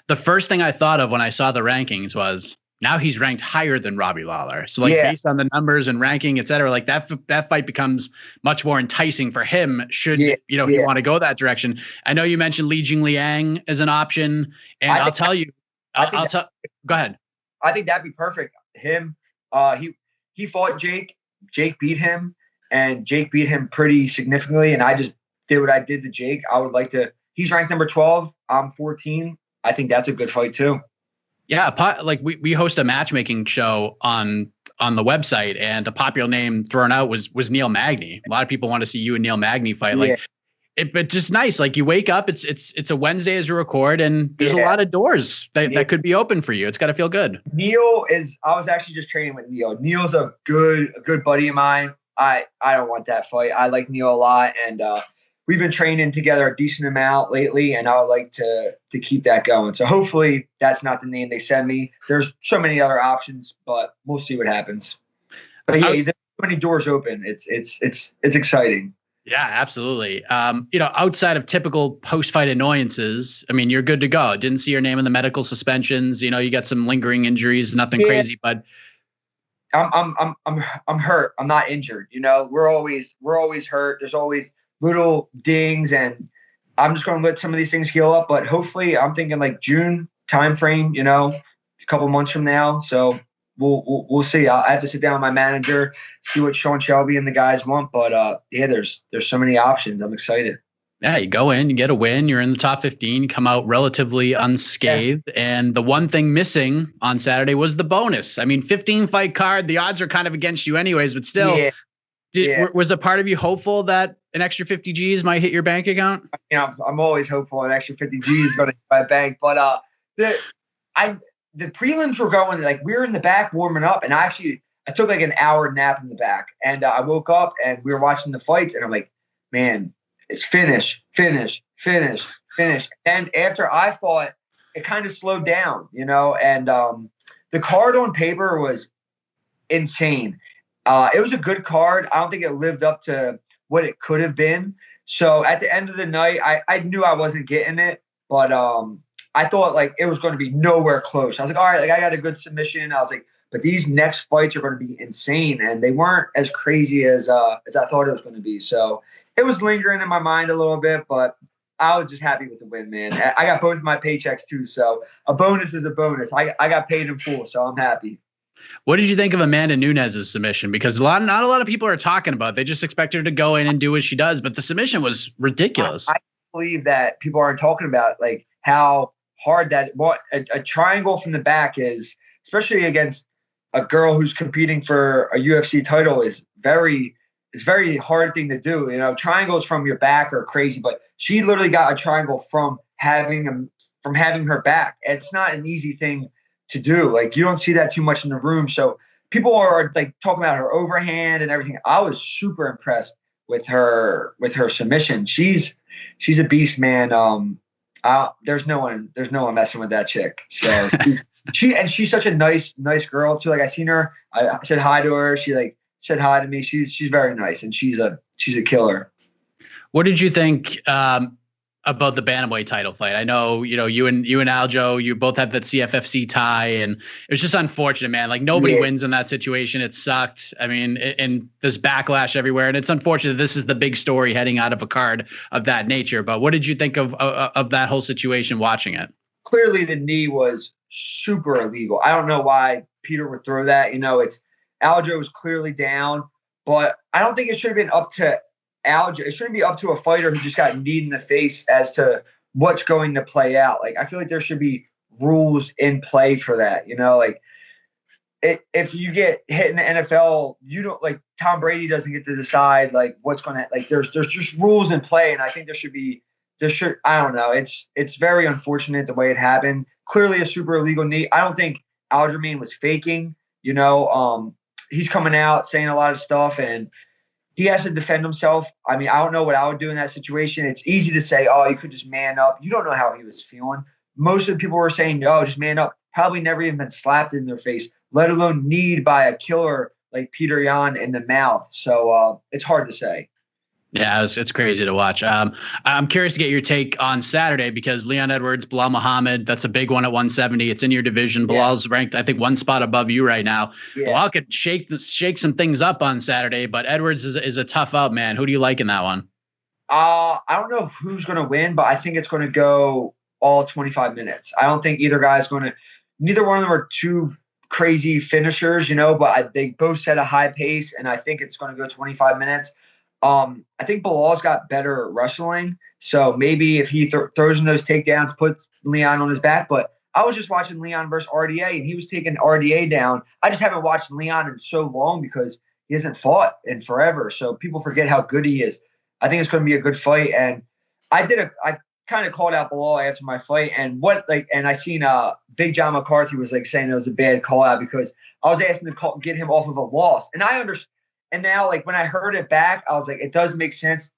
The first thing I thought of when I saw the rankings was, now he's ranked higher than Robbie Lawler. So based on the numbers and ranking, et cetera, like that fight becomes much more enticing for him should he want to go that direction. I know you mentioned Li Jingliang as an option, and I'll tell you. Go ahead. I think that'd be perfect. Him, he fought Jake. Jake beat him, and Jake beat him pretty significantly. And I just did what I did to Jake. I would like to. He's ranked number 12. I'm 14. I think that's a good fight too. Yeah, like we host a matchmaking show on the website, and a popular name thrown out was Neil Magny. A lot of people want to see you and Neil Magny fight. Like but just nice. Like you wake up, it's a Wednesday as you record, and there's a lot of doors that could be open for you. It's got to feel good. I was actually just training with Neil. Neil's a good buddy of mine. I don't want that fight. I like Neil a lot, and we've been training together a decent amount lately, and I would like to keep that going. So hopefully that's not the name they send me. There's so many other options, but we'll see what happens. But yeah, there's so many doors open. It's exciting. Yeah, absolutely. Outside of typical post-fight annoyances, I mean, you're good to go. Didn't see your name in the medical suspensions. You got some lingering injuries, nothing crazy, but I'm hurt. I'm not injured. We're always hurt. There's always little dings, and I'm just going to let some of these things heal up. But hopefully, I'm thinking like June timeframe. A couple months from now. So we'll see. I have to sit down with my manager, see what Sean Shelby and the guys want. But there's so many options. I'm excited. Yeah, you go in, you get a win, you're in the top 15, come out relatively unscathed. Yeah. And the one thing missing on Saturday was the bonus. I mean, 15-fight card, the odds are kind of against you anyways, but still, was a part of you hopeful that an extra 50 G's might hit your bank account? I'm always hopeful an extra 50 G's is going to hit my bank. But the prelims were going, like, we were in the back warming up, and I took like an hour nap in the back. And I woke up, and we were watching the fights, and I'm like, man, it's finish. And after I fought, it kind of slowed down, and the card on paper was insane. It was a good card. I don't think it lived up to what it could have been. So at the end of the night, I knew I wasn't getting it, but I thought like it was going to be nowhere close. I was like, all right, like I got a good submission. I was like, but these next fights are going to be insane, and they weren't as crazy as I thought it was going to be. So it was lingering in my mind a little bit, but I was just happy with the win, man. I got both of my paychecks too, so a bonus is a bonus. I got paid in full, so I'm happy. What did you think of Amanda Nunes' submission? Because not a lot of people are talking about it. They just expect her to go in and do what she does, but the submission was ridiculous. I believe that people aren't talking about like how hard a triangle from the back is, especially against a girl who's competing for a UFC title, is it's very hard thing to do. Triangles from your back are crazy, but she literally got a triangle from having her back. It's not an easy thing to do. Like, you don't see that too much in the room. So people are like talking about her overhand and everything. I was super impressed with her submission. She's a beast, man. There's no one messing with that chick. So she's such a nice girl too. Like, I seen her, I said hi to her. She like said hi to me. She's very nice, and she's a killer. What did you think about the bantamweight title fight? I know, you and Aljo, you both had that CFFC tie, and it was just unfortunate, man. Like, nobody wins in that situation. It sucked. I mean, and there's backlash everywhere, and it's unfortunate. This is the big story heading out of a card of that nature. But what did you think of that whole situation watching it? Clearly, the knee was super illegal. I don't know why Peter would throw that. Aljo was clearly down, but I don't think it should have been up to Aljo. It shouldn't be up to a fighter who just got kneed in the face as to what's going to play out. Like, I feel like there should be rules in play for that. Like, if you get hit in the NFL, you don't, like, Tom Brady doesn't get to decide like what's going to, like, there's just rules in play, and I think I don't know. It's very unfortunate the way it happened. Clearly a super illegal knee. I don't think Aljamain was faking. He's coming out saying a lot of stuff, and he has to defend himself. I mean, I don't know what I would do in that situation. It's easy to say, oh, you could just man up. You don't know how he was feeling. Most of the people were saying, no, just man up. Probably never even been slapped in their face, let alone kneed by a killer like Petr Yan in the mouth. So it's hard to say. Yeah, it's crazy to watch. I'm curious to get your take on Saturday, because Leon Edwards, Bilal Muhammad, that's a big one at 170. It's in your division. Bilal's ranked, I think, one spot above you right now. Yeah. Bilal could shake some things up on Saturday, but Edwards is a tough out, man. Who do you like in that one? I don't know who's going to win, but I think it's going to go all 25 minutes. I don't think either guy's going to – neither one of them are two crazy finishers, but they both set a high pace, and I think it's going to go 25 minutes. I think Bilal's got better wrestling, so maybe if he throws in those takedowns, puts Leon on his back. But I was just watching Leon versus RDA, and he was taking RDA down. I just haven't watched Leon in so long because he hasn't fought in forever, so people forget how good he is. I think it's going to be a good fight. And I kind of called out Bilal after my fight, and I seen Big John McCarthy was like saying it was a bad call out because I was asking to get him off of a loss, and I understand. And now, like when I heard it back, I was like, it does make sense.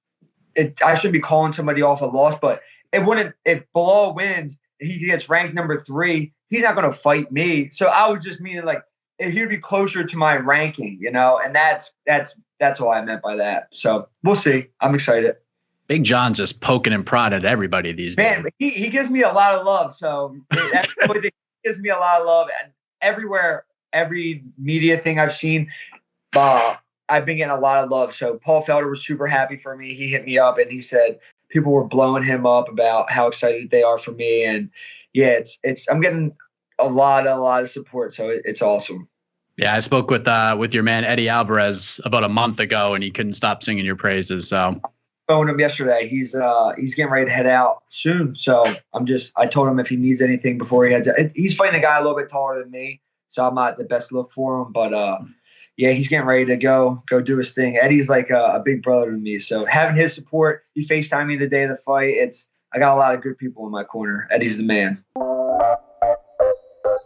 I shouldn't be calling somebody off a loss, but it wouldn't. If Bilal wins, he gets ranked number 3. He's not going to fight me. So I was just meaning like if he'd be closer to my ranking, and that's all I meant by that. So we'll see. I'm excited. Big John's just poking and prodding at everybody these days. Man, he gives me a lot of love. So that's he gives me a lot of love. And everywhere, every media thing I've seen, I've been getting a lot of love. So Paul Felder was super happy for me. He hit me up and he said people were blowing him up about how excited they are for me. And yeah, I'm getting a lot of support. So it's awesome. Yeah, I spoke with your man Eddie Alvarez about a month ago, and he couldn't stop singing your praises. So phoned him yesterday. He's getting ready to head out soon. So I told him if he needs anything before he heads out. He's fighting a guy a little bit taller than me, so I'm not the best look for him. But yeah, he's getting ready to go do his thing. Eddie's like a big brother to me, so having his support, he FaceTimed me the day of the fight. I got a lot of good people in my corner. Eddie's the man.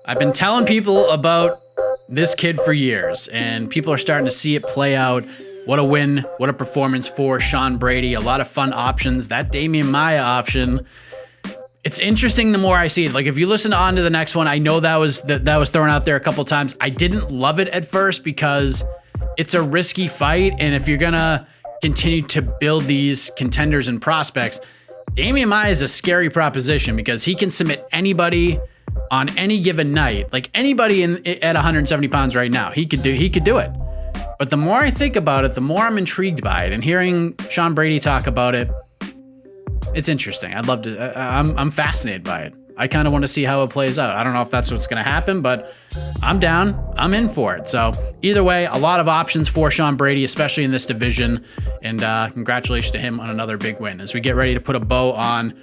I've been telling people about this kid for years, and people are starting to see it play out. What a win, what a performance for Sean Brady. A lot of fun options. That Demian Maia option, it's interesting the more I see it. Like if you listen on to the next one, I know that was thrown out there a couple times. I didn't love it at first because it's a risky fight, and if you're gonna continue to build these contenders and prospects, Demian Maia is a scary proposition because he can submit anybody on any given night. Like anybody at 170 pounds right now, he could do it. But the more I think about it, the more I'm intrigued by it. And hearing Sean Brady talk about it, it's interesting. I'd love to. I'm fascinated by it. I kind of want to see how it plays out. I don't know if that's what's going to happen, but I'm down. I'm in for it. So either way, a lot of options for Sean Brady, especially in this division. And congratulations to him on another big win. As we get ready to put a bow on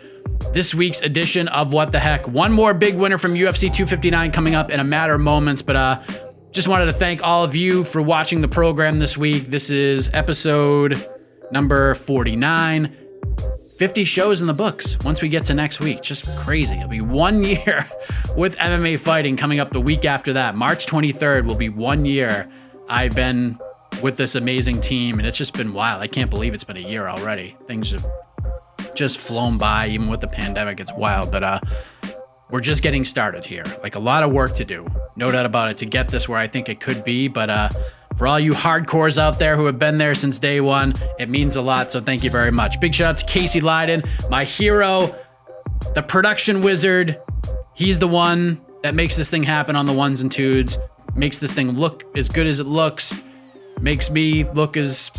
this week's edition of What the Heck. One more big winner from UFC 259 coming up in a matter of moments, but just wanted to thank all of you for watching the program this week. This is episode number 49. 50 shows in the books once we get to next week. Just crazy. It'll be 1 year with MMA fighting coming up the week after that. March 23rd will be 1 year I've been with this amazing team, and it's just been wild. I can't believe it's been a year already. Things have just flown by, even with the pandemic. It's wild, but we're just getting started here. Like a lot of work to do, no doubt about it, to get this where I think it could be. But for all you hardcores out there who have been there since day one, it means a lot. So thank you very much. Big shout out to Casey Leiden, my hero, the production wizard. He's the one that makes this thing happen on the ones and twos, makes this thing look as good as it looks, makes me look as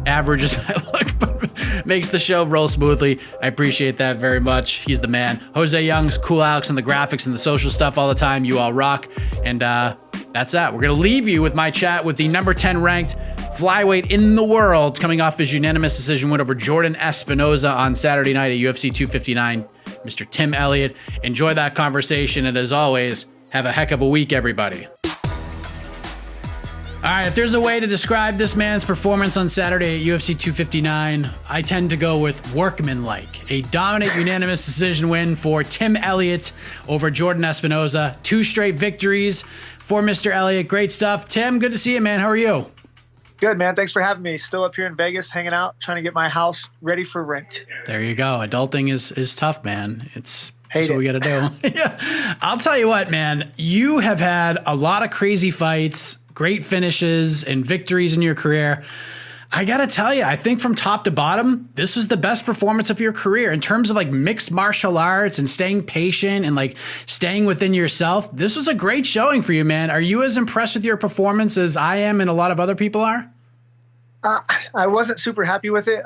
average as I look, but makes the show roll smoothly. I appreciate that very much. He's the man. Jose Young's cool Alex on the graphics and the social stuff all the time. You all rock. And that's that. We're going to leave you with my chat with the number 10 ranked flyweight in the world, coming off his unanimous decision win over Jordan Espinosa on Saturday night at UFC 259, Mr. Tim Elliott. Enjoy that conversation. And as always, have a heck of a week, everybody. All right, if there's a way to describe this man's performance on Saturday at UFC 259, I tend to go with workmanlike. A dominant unanimous decision win for Tim Elliott over Jordan Espinosa. 2 straight victories for Mr. Elliott. Great stuff. Tim, good to see you, man. How are you? Good, man. Thanks for having me. Still up here in Vegas, hanging out, trying to get my house ready for rent. There you go. Adulting is tough, man. It's what we got to do. Yeah. I'll tell you what, man. You have had a lot of crazy fights, great finishes, and victories in your career. I got to tell you, I think from top to bottom, this was the best performance of your career in terms of like mixed martial arts and staying patient and like staying within yourself. This was a great showing for you, man. Are you as impressed with your performance as I am and a lot of other people are? I wasn't super happy with it.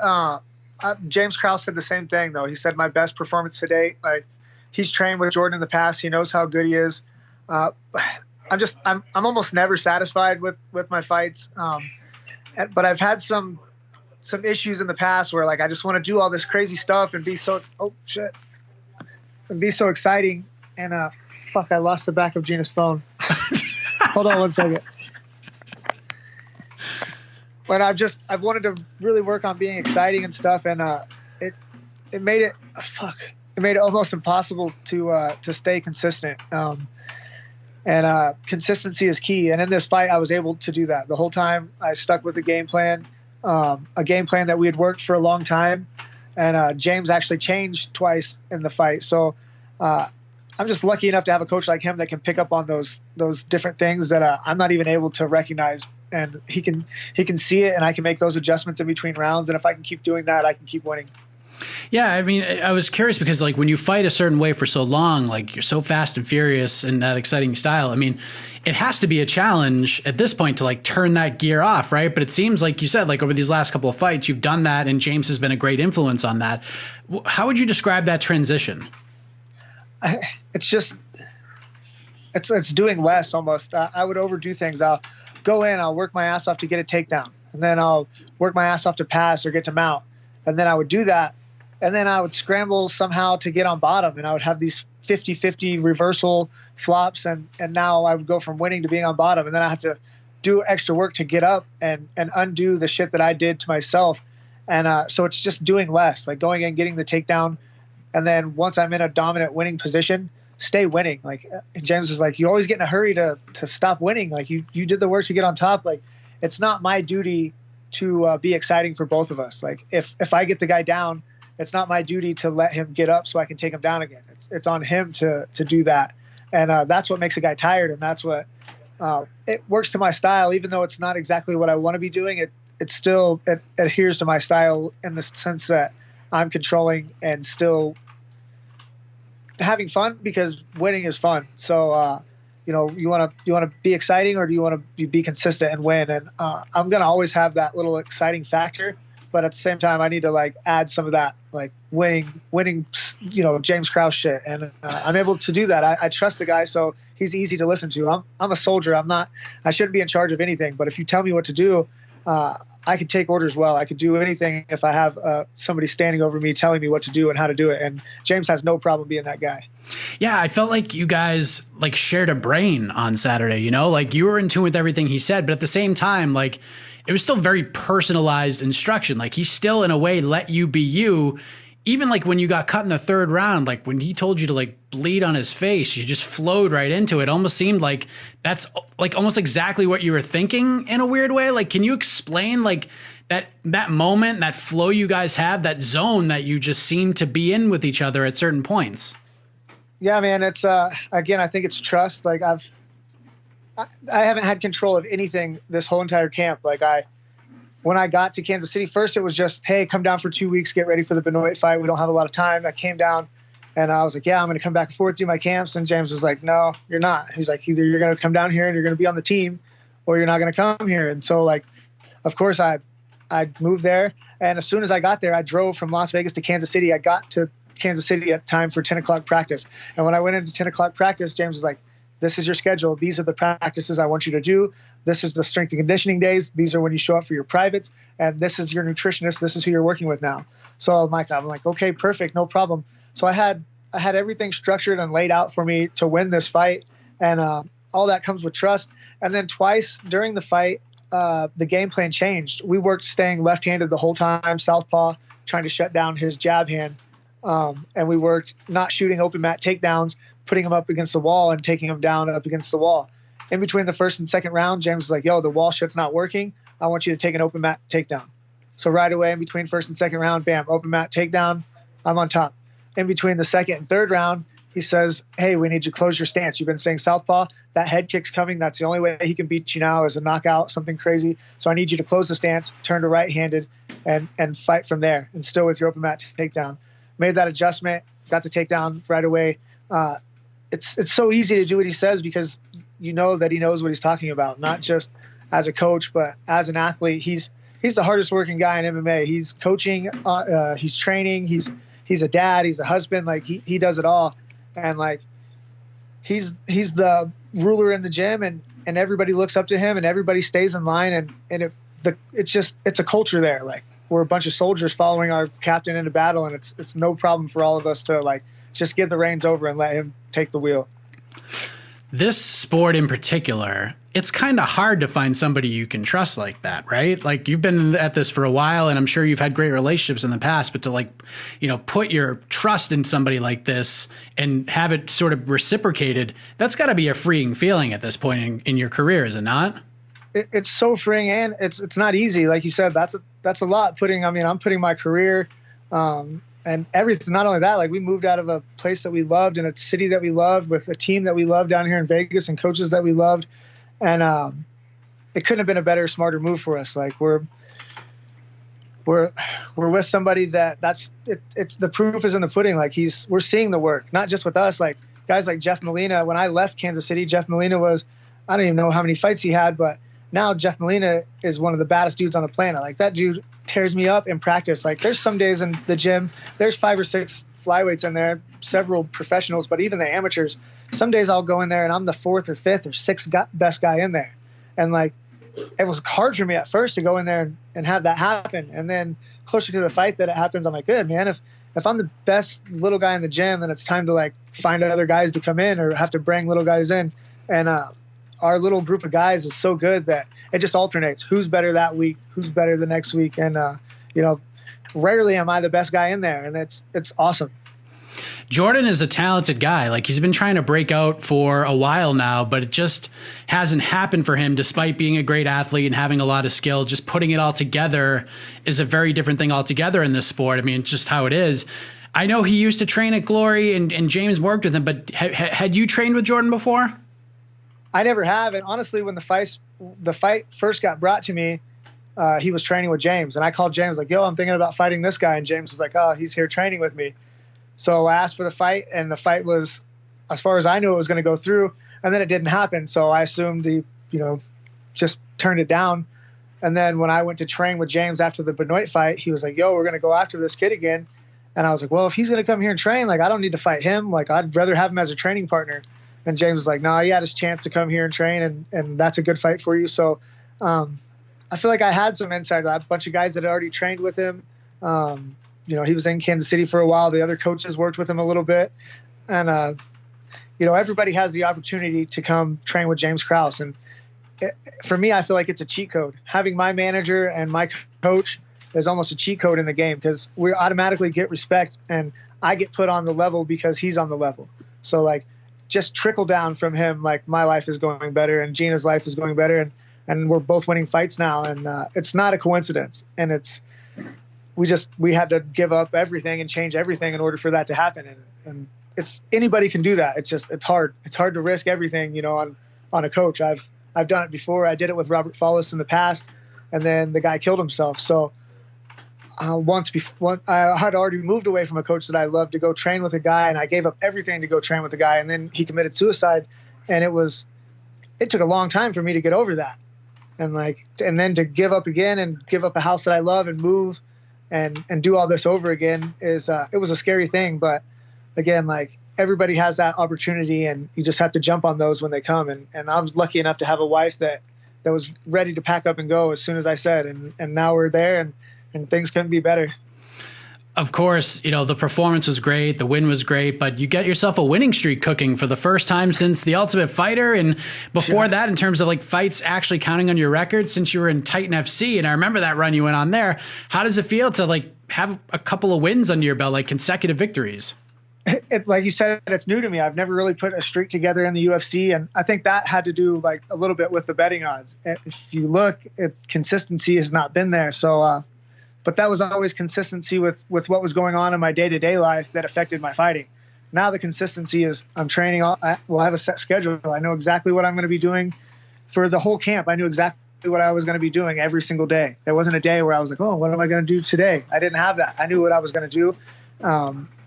James Krause said the same thing, though. He said my best performance to date. Like, he's trained with Jordan in the past. He knows how good he is. I'm almost never satisfied with my fights. But I've had some issues in the past where like I just want to do all this crazy stuff and be so exciting. And I lost the back of Gina's phone. Hold on one second. But I've wanted to really work on being exciting and stuff, and it made it almost impossible to stay consistent. And consistency is key. And in this fight, I was able to do that. The whole time I stuck with the game plan, a game plan that we had worked for a long time. And James actually changed twice in the fight. So I'm just lucky enough to have a coach like him that can pick up on those different things that I'm not even able to recognize. And he can see it, and I can make those adjustments in between rounds. And if I can keep doing that, I can keep winning. Yeah, I mean, I was curious because like when you fight a certain way for so long, like you're so fast and furious in that exciting style. I mean, it has to be a challenge at this point to like turn that gear off, right? But it seems like you said, like over these last couple of fights, you've done that, and James has been a great influence on that. How would you describe that transition? It's doing less almost. I would overdo things. I'll go in, I'll work my ass off to get a takedown, and then I'll work my ass off to pass or get to mount, and then I would do that. And then I would scramble somehow to get on bottom, and I would have these 50-50 reversal flops, and now I would go from winning to being on bottom, and then I had to do extra work to get up and undo the shit that I did to myself. And so it's just doing less, like going in, getting the takedown, and then once I'm in a dominant winning position, stay winning. Like James is like, you always get in a hurry to stop winning. Like you did the work to get on top. Like it's not my duty to be exciting for both of us. Like if I get the guy down, it's not my duty to let him get up so I can take him down again. It's on him to do that. And that's what makes a guy tired. And that's what it works to my style, even though it's not exactly what I want to be doing. It still adheres to my style in the sense that I'm controlling and still having fun, because winning is fun. So, you want to be exciting, or do you want to be consistent and win? And I'm going to always have that little exciting factor. But at the same time, I need to like add some of that like winning, James Krause shit. And I'm able to do that. I trust the guy, so he's easy to listen to. I'm a soldier. I shouldn't be in charge of anything. But if you tell me what to do, I can take orders well. I could do anything if I have somebody standing over me telling me what to do and how to do it. And James has no problem being that guy. Yeah, I felt like you guys like shared a brain on Saturday, like you were in tune with everything he said, but at the same time, like it was still very personalized instruction. Like he still in a way let you be you. Even like when you got cut in the third round, like when he told you to like bleed on his face, you just flowed right into it. Almost seemed like that's like almost exactly what you were thinking in a weird way. Like, can you explain like that moment, that flow you guys have, that zone that you just seem to be in with each other at certain points? Yeah, man. It's again, I think it's trust. Like I haven't had control of anything this whole entire camp. Like when I got to Kansas City, first it was just, hey, come down for 2 weeks, get ready for the Benoit fight. We don't have a lot of time. I came down and I was like, yeah, I'm going to come back and forth through my camps. And James was like, no, you're not. He's like, either you're going to come down here and you're going to be on the team, or you're not going to come here. And so like, of course I moved there. And as soon as I got there, I drove from Las Vegas to Kansas City. I got to Kansas City at time for 10 o'clock practice. And when I went into 10 o'clock practice, James was like, this is your schedule. These are the practices I want you to do. This is the strength and conditioning days. These are when you show up for your privates. And this is your nutritionist. This is who you're working with now. So I'm like, okay, perfect. No problem. So I had everything structured and laid out for me to win this fight. And all that comes with trust. And then twice during the fight, the game plan changed. We worked staying left-handed the whole time, southpaw, trying to shut down his jab hand. And we worked not shooting open mat takedowns, putting him up against the wall and taking him down up against the wall. In between the first and second round, James was like, yo, the wall shit's not working. I want you to take an open mat takedown. So right away in between first and second round, bam, open mat takedown, I'm on top. In between the second and third round, he says, hey, we need you to close your stance. You've been staying southpaw. That head kick's coming. That's the only way he can beat you now is a knockout, something crazy. So I need you to close the stance, turn to right-handed, and fight from there, and still with your open mat takedown. Made that adjustment, got the takedown right away. It's so easy to do what he says because you know that he knows what he's talking about, not just as a coach, but as an athlete. He's the hardest working guy in MMA. He's coaching, he's training, he's a dad, he's a husband. Like he does it all. And like, he's the ruler in the gym and everybody looks up to him and everybody stays in line. And it's a culture there. Like we're a bunch of soldiers following our captain into battle. And it's no problem for all of us to like, just give the reins over and let him take the wheel. This sport in particular it's kind of hard to find somebody you can trust like that, right? Like, you've been at this for a while, and I'm sure you've had great relationships in the past, but to, like, you know, put your trust in somebody like this and have it sort of reciprocated, that's got to be a freeing feeling at this point in your career, is it not? It's so freeing, and it's not easy. Like you said, that's a lot. I'm putting my career, and everything. Not only that, like, we moved out of a place that we loved in a city that we loved with a team that we loved down here in Vegas and coaches that we loved. And it couldn't have been a better, smarter move for us. Like, we're with somebody it's the proof is in the pudding. Like, we're seeing the work, not just with us. Like, guys like Jeff Molina. When I left Kansas City, Jeff Molina I don't even know how many fights he had, but now Jeff Molina is one of the baddest dudes on the planet. Like, that dude tears me up in practice. Like, there's some days in the gym, there's 5 or 6 flyweights in there, several professionals, but even the amateurs. Some days I'll go in there and I'm the 4th or 5th or 6th best guy in there. And, like, it was hard for me at first to go in there and have that happen. And then closer to the fight that it happens, I'm like, good, man. If I'm the best little guy in the gym, then it's time to, like, find other guys to come in or have to bring little guys in. And our little group of guys is so good that it just alternates. Who's better that week? Who's better the next week? And, rarely am I the best guy in there. And it's awesome. Jordan is a talented guy. Like, he's been trying to break out for a while now, but it just hasn't happened for him, despite being a great athlete and having a lot of skill. Just putting it all together is a very different thing altogether in this sport. I mean, it's just how it is. I know he used to train at Glory and James worked with him, but had you trained with Jordan before? I never have. And honestly, when the fight first got brought to me, he was training with James. And I called James like, yo, I'm thinking about fighting this guy. And James was like, oh, he's here training with me. So I asked for the fight, and the fight was, as far as I knew, it was going to go through, and then it didn't happen. So I assumed he, just turned it down. And then when I went to train with James after the Benoit fight, he was like, yo, we're going to go after this kid again. And I was like, well, if he's going to come here and train, like, I don't need to fight him. Like, I'd rather have him as a training partner. And James was like, no, he had his chance to come here and train, and that's a good fight for you. So I feel like I had some insight. I had a bunch of guys that had already trained with him. He was in Kansas City for a while. The other coaches worked with him a little bit. And, everybody has the opportunity to come train with James Krause. And for me, I feel like it's a cheat code. Having my manager and my coach is almost a cheat code in the game, because we automatically get respect, and I get put on the level because he's on the level. So, like, just trickle down from him. Like, my life is going better and Gina's life is going better. And we're both winning fights now. And it's not a coincidence. And we had to give up everything and change everything in order for that to happen. And it's anybody can do that. It's hard. It's hard to risk everything, on a coach. I've done it before. I did it with Robert Follis in the past, and then the guy killed himself. So I had already moved away from a coach that I loved to go train with a guy, and I gave up everything to go train with a guy, and then he committed suicide. And it took a long time for me to get over that. And then to give up again and give up a house that I love and move and do all this over again it was a scary thing. But again, like, everybody has that opportunity, and you just have to jump on those when they come. And I was lucky enough to have a wife that was ready to pack up and go as soon as I said, and now we're there, and things couldn't be better. Of course, the performance was great, the win was great, but you get yourself a winning streak cooking for the first time since The Ultimate Fighter. And before that, in terms of, like, fights actually counting on your record, since you were in Titan FC, and I remember that run you went on there. How does it feel to, like, have a couple of wins under your belt, like consecutive victories? Like you said, it's new to me. I've never really put a streak together in the UFC, and I think that had to do, like, a little bit with the betting odds. If you look, consistency has not been there. So, but that was always consistency with what was going on in my day-to-day life that affected my fighting. Now the consistency is I'm training. I have a set schedule. I know exactly what I'm going to be doing for the whole camp. I knew exactly what I was going to be doing every single day. There wasn't a day where I was like, oh, what am I going to do today? I didn't have that. I knew what I was going to do.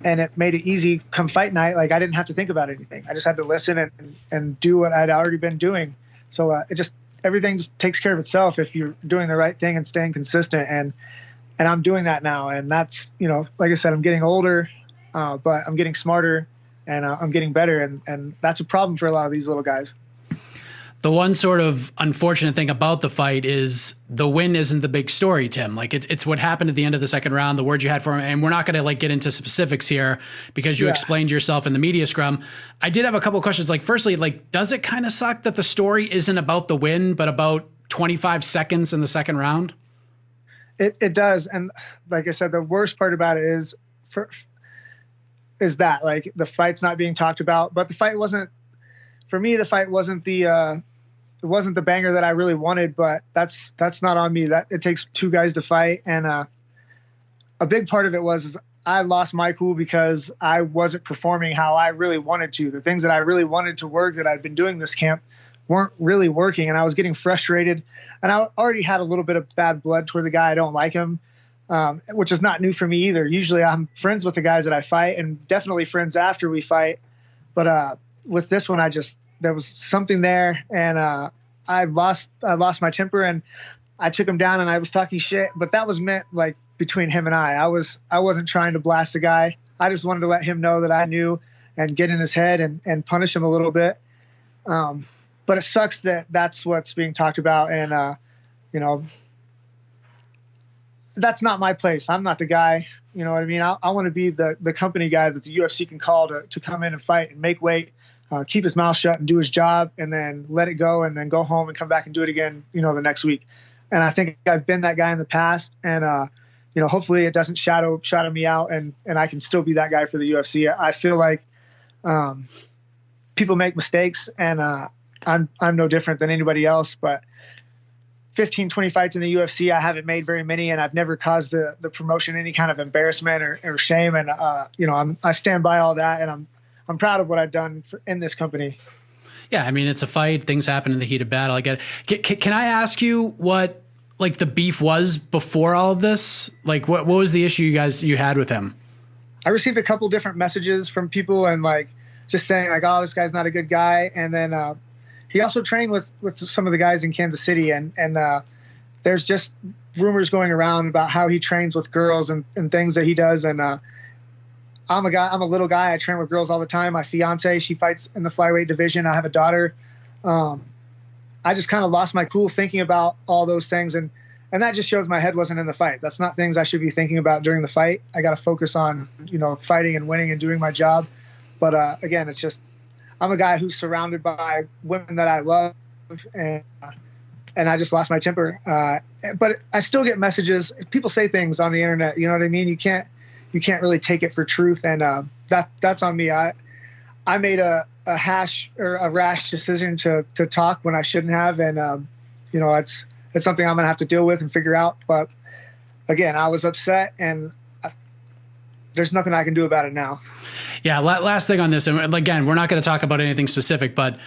And it made it easy come fight night. Like, I didn't have to think about anything. I just had to listen and do what I'd already been doing. So everything just takes care of itself if you're doing the right thing and staying consistent. And I'm doing that now. And that's, like I said, I'm getting older, but I'm getting smarter, and I'm getting better. And that's a problem for a lot of these little guys. The one sort of unfortunate thing about the fight is the win isn't the big story, Tim. Like it's what happened at the end of the second round, the words you had for him. And we're not going to like get into specifics here because you explained yourself in the media scrum. I did have a couple of questions. Like firstly, like, does it kind of suck that the story isn't about the win, but about 25 seconds in the second round? It does. And like I said, the worst part about it is that like the fight's not being talked about, but the fight wasn't, for me, the fight wasn't the banger that I really wanted, but that's not on me. That it takes two guys to fight. And a big part of it was I lost my cool because I wasn't performing how I really wanted to. The things that I really wanted to work that I'd been doing this camp weren't really working, and I was getting frustrated. And I already had a little bit of bad blood toward the guy. I don't like him, which is not new for me either. Usually I'm friends with the guys that I fight and definitely friends after we fight. But with this one, there was something there, and I lost my temper, and I took him down, and I was talking shit. But that was meant like between him and I wasn't trying to blast the guy. I just wanted to let him know that I knew and get in his head and punish him a little bit. But it sucks that that's what's being talked about, and that's not my place. I'm not the guy. You know what I mean? I want to be the company guy that the UFC can call to come in and fight and make weight. Keep his mouth shut and do his job, and then let it go, and then go home and come back and do it again, the next week. And I think I've been that guy in the past, and hopefully it doesn't shadow me out, and I can still be that guy for the UFC. I feel like people make mistakes, and I'm no different than anybody else. But 15, 20 fights in the UFC, I haven't made very many, and I've never caused the promotion any kind of embarrassment or shame. And I stand by all that, and I'm proud of what I've done in this company. Yeah, I mean, it's a fight. Things happen in the heat of battle. I get it. Can I ask you what like the beef was before all of this? Like, what was the issue you had with him? I received a couple different messages from people, and like just saying like, "Oh, this guy's not a good guy." And then he also trained with some of the guys in Kansas City, and there's just rumors going around about how he trains with girls and things that he does. And I'm a little guy. I train with girls all the time. My fiance, she fights in the flyweight division. I have a daughter. I just kind of lost my cool thinking about all those things. And that just shows my head wasn't in the fight. That's not things I should be thinking about during the fight. I got to focus on, fighting and winning and doing my job. But again, it's just, I'm a guy who's surrounded by women that I love, and I just lost my temper. But I still get messages. People say things on the internet. You know what I mean? You can't really take it for truth, and that's on me. I made a rash decision to talk when I shouldn't have, and it's something I'm gonna have to deal with and figure out. But again, I was upset, and there's nothing I can do about it now. Yeah. Last thing on this, and again, we're not going to talk about anything specific, but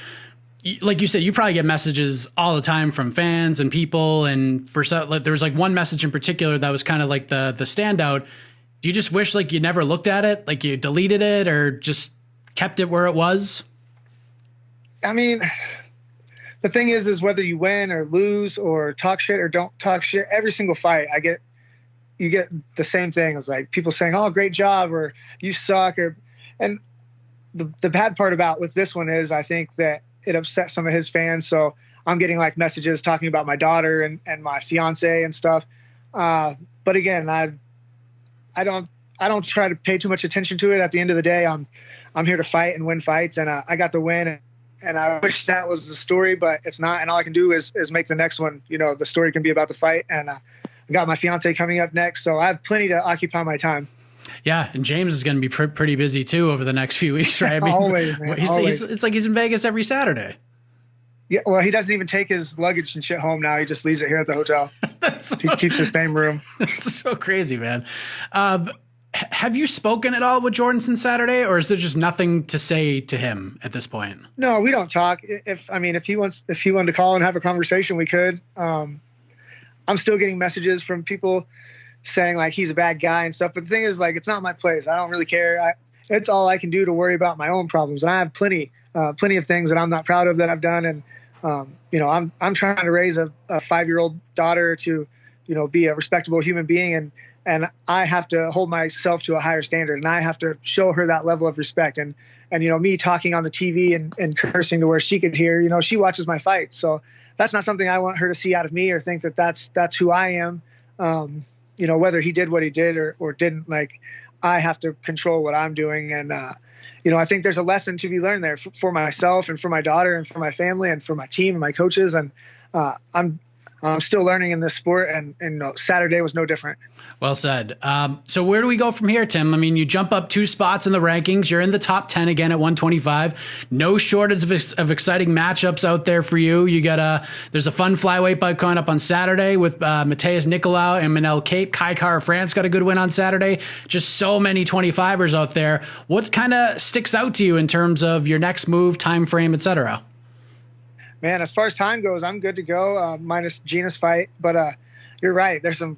like you said, you probably get messages all the time from fans and people, and there was like one message in particular that was kind of like the standout. Do you just wish like you never looked at it, like you deleted it or just kept it where it was? I mean, the thing is whether you win or lose or talk shit or don't talk shit, every single fight you get the same thing. It's like people saying, "Oh, great job," or "You suck," and the bad part about with this one is I think that it upset some of his fans. So I'm getting like messages talking about my daughter and my fiance and stuff. But again, I don't try to pay too much attention to it. At the end of the day, I'm here to fight and win fights, and I got the win, and I wish that was the story, but it's not. And all I can do is make the next one. The story can be about the fight, and I got my fiance coming up next, so I have plenty to occupy my time. Yeah, and James is going to be pretty busy too over the next few weeks, right? I mean, always, man. Always. It's like he's in Vegas every Saturday. Yeah, well, he doesn't even take his luggage and shit home now. He just leaves it here at the hotel. He keeps the same room. It's so crazy, man. Have you spoken at all with Jordan since Saturday, or is there just nothing to say to him at this point? No, we don't talk. If he wanted to call and have a conversation, we could. I'm still getting messages from people saying like he's a bad guy and stuff. But the thing is, like, it's not my place. I don't really care. It's all I can do to worry about my own problems. And I have plenty of things that I'm not proud of that I've done. And, I'm trying to raise a 5-year-old daughter to, be a respectable human being. And I have to hold myself to a higher standard, and I have to show her that level of respect. And and, me talking on the TV and cursing to where she could hear, she watches my fights. So that's not something I want her to see out of me or think that that's who I am. Whether he did what he did or didn't, like, I have to control what I'm doing. And, I think there's a lesson to be learned there for myself and for my daughter and for my family and for my team and my coaches. And I'm still learning in this sport, and Saturday was no different. Well said. So where do we go from here, Tim? I mean, you jump up 2 spots in the rankings. You're in the top 10 again at 125. No shortage of exciting matchups out there for you. You got there's a fun flyweight bout coming up on Saturday with Mateus Nicolau and Manel Cape. Kai Kara France got a good win on Saturday. Just so many 25ers out there. What kind of sticks out to you in terms of your next move, time frame, etc.? Man, as far as time goes, I'm good to go, minus Gina's fight. But you're right. There's some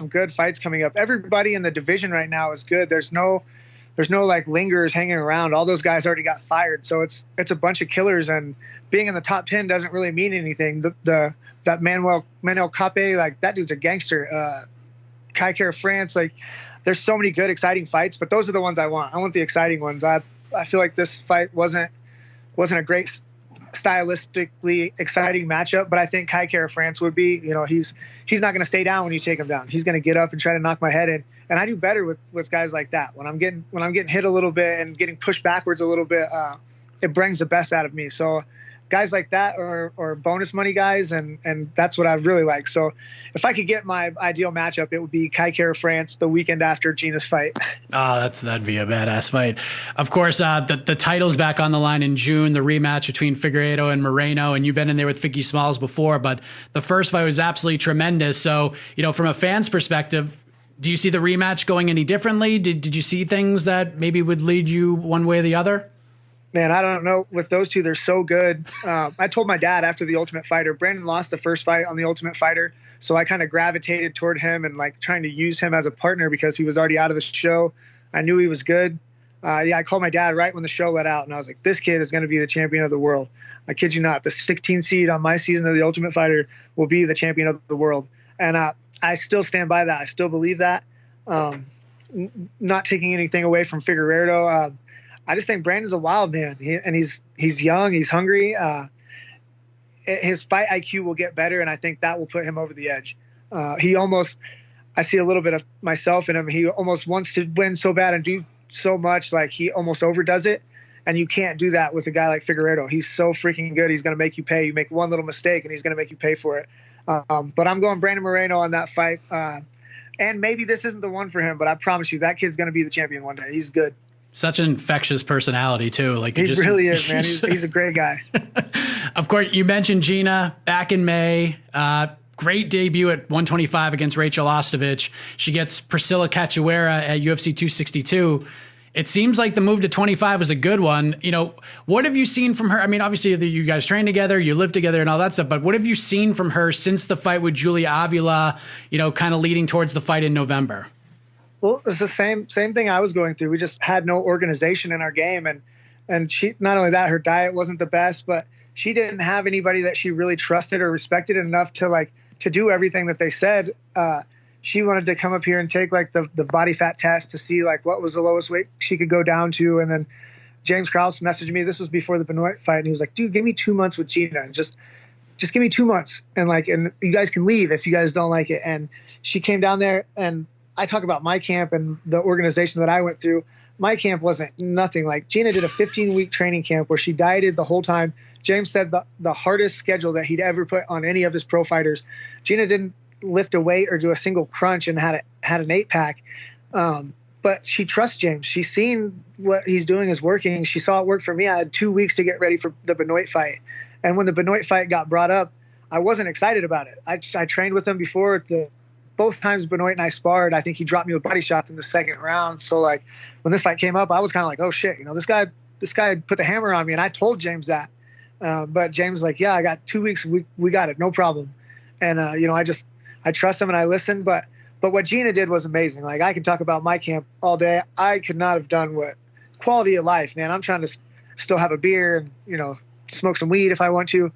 good fights coming up. Everybody in the division right now is good. There's no like lingers hanging around. All those guys already got fired. So it's a bunch of killers, and being in the top 10 doesn't really mean anything. That Manel Cape, like, that dude's a gangster. Kai Kara France, like, there's so many good, exciting fights, but those are the ones I want. I want the exciting ones. I feel like this fight wasn't a great stylistically exciting matchup, but I think Kai Kara France would be. He's not going to stay down when you take him down. He's going to get up and try to knock my head in, and I do better with guys like that. When I'm getting hit a little bit and getting pushed backwards a little bit, it brings the best out of me. So guys like that or bonus money guys, and that's what I really like. So if I could get my ideal matchup, it would be Kai Kara France the weekend after Gina's fight. Oh, that'd be a badass fight. Of course, the title's back on the line in June, the rematch between Figueiredo and Moreno, and you've been in there with Figgy Smalls before, but the first fight was absolutely tremendous. So, from a fan's perspective, do you see the rematch going any differently? Did you see things that maybe would lead you one way or the other? Man, I don't know. With those two, they're so good. I told my dad after the Ultimate Fighter, Brandon lost the first fight on the Ultimate Fighter, so I kind of gravitated toward him and like trying to use him as a partner because he was already out of the show. I knew he was good. I called my dad right when the show let out, and I was like, this kid is going to be the champion of the world. I kid you not. The 16 seed on my season of the Ultimate Fighter will be the champion of the world. And I still stand by that. I still believe that. Not taking anything away from Figueiredo. I just think Brandon's a wild man, he's young, he's hungry. His fight IQ will get better, and I think that will put him over the edge. I see a little bit of myself in him. He almost wants to win so bad and do so much, like he almost overdoes it, and you can't do that with a guy like Figueiredo. He's so freaking good. He's going to make you pay. You make one little mistake, and he's going to make you pay for it. But I'm going Brandon Moreno on that fight, and maybe this isn't the one for him, but I promise you that kid's going to be the champion one day. He's good. Such an infectious personality too. Like he really is, man. He's a great guy. Of course, you mentioned Gina back in May. Great debut at 125 against Rachel Ostovich. She gets Priscilla Cachoeira at UFC 262. It seems like the move to 25 was a good one. What have you seen from her? I mean, obviously you guys train together, you live together and all that stuff, but what have you seen from her since the fight with Julia Avila, kind of leading towards the fight in November? Well, it's the same thing I was going through. We just had no organization in our game. And she, not only that, her diet wasn't the best, but she didn't have anybody that she really trusted or respected enough to do everything that they said. She wanted to come up here and take like the body fat test to see like what was the lowest weight she could go down to. And then James Krause messaged me. This was before the Benoit fight. And he was like, dude, give me 2 months with Gina. And just give me 2 months. And you guys can leave if you guys don't like it. And she came down there, and I talk about my camp and the organization that I went through. My camp wasn't nothing. Like Gina did a 15-week training camp where she dieted the whole time. James said the hardest schedule that he'd ever put on any of his pro fighters. Gina didn't lift a weight or do a single crunch and had an 8-pack. But she trusts James. She's seen what he's doing is working. She saw it work for me. I had 2 weeks to get ready for the Benoit fight. And when the Benoit fight got brought up, I wasn't excited about it. I trained with him before. Both times Benoit and I sparred, I think he dropped me with body shots in the second round. So like when this fight came up, I was kind of like, oh shit, this guy put the hammer on me. And I told James that. But James was like, yeah, I got 2 weeks. We got it. No problem. And, I trust him and I listen. But what Gina did was amazing. Like I could talk about my camp all day. I could not have done what quality of life, man. I'm trying to still have a beer and, smoke some weed if I want to.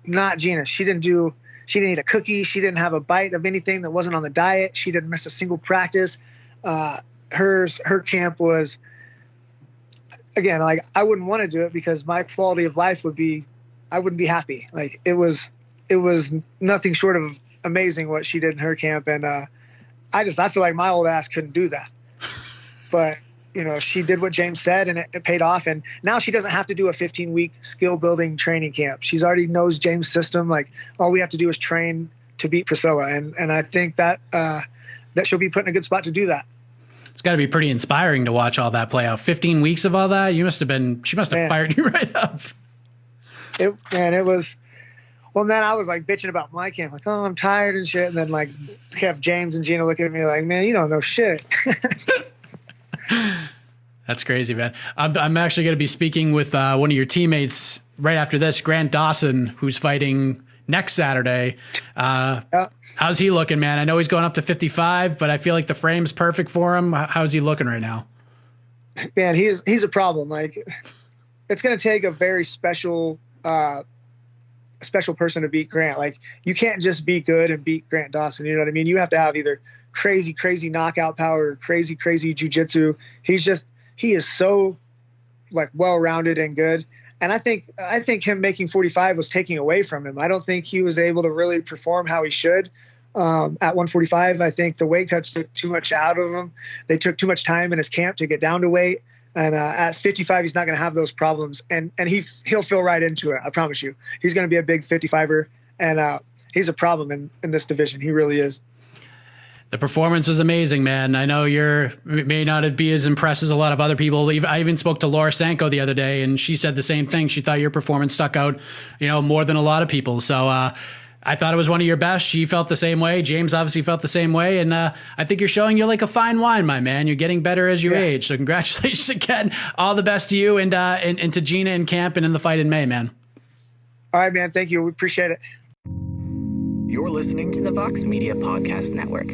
Not Gina. She didn't eat a cookie. She didn't have a bite of anything that wasn't on the diet. She didn't miss a single practice. Her camp was again, like I wouldn't want to do it because my quality of life I wouldn't be happy. Like it was nothing short of amazing what she did in her camp. And I feel like my old ass couldn't do that. But, she did what James said and it paid off. And now she doesn't have to do a 15-week skill building training camp. She's already knows James' system. Like all we have to do is train to beat Priscilla. And I think that she'll be put in a good spot to do that. It's got to be pretty inspiring to watch all that play out. 15 weeks of all that. She must have fired you right up. It was, well, man, I was like bitching about my camp. Like, oh, I'm tired and shit. And then like have James and Gina look at me like, man, you don't know shit. That's crazy, man. I'm actually going to be speaking with one of your teammates right after this, Grant Dawson, who's fighting next Saturday. How's he looking, man? I know he's going up to 55, but I feel like the frame's perfect for him. How's he looking right now? Man, he's a problem. Like, it's going to take a very special person to beat Grant. Like, you can't just be good and beat Grant Dawson. You know what I mean? You have to have either crazy knockout power, or crazy jiu-jitsu. He is so like well-rounded and good. And I think him making 45 was taking away from him. I don't think he was able to really perform how he should at 145. I think the weight cuts took too much out of him. They took too much time in his camp to get down to weight. And at 55, he's not going to have those problems. And he'll fill right into it. I promise you. He's going to be a big 55er. And he's a problem in this division. He really is. The performance was amazing, man. I know may not be as impressed as a lot of other people. I even spoke to Laura Sanko the other day, and she said the same thing. She thought your performance stuck out, more than a lot of people. So I thought it was one of your best. She felt the same way. James obviously felt the same way. And I think you're showing you're like a fine wine, my man. You're getting better as you age. So congratulations again. All the best to you and to Gina in camp and in the fight in May, man. All right, man. Thank you. We appreciate it. You're listening to the Vox Media Podcast Network.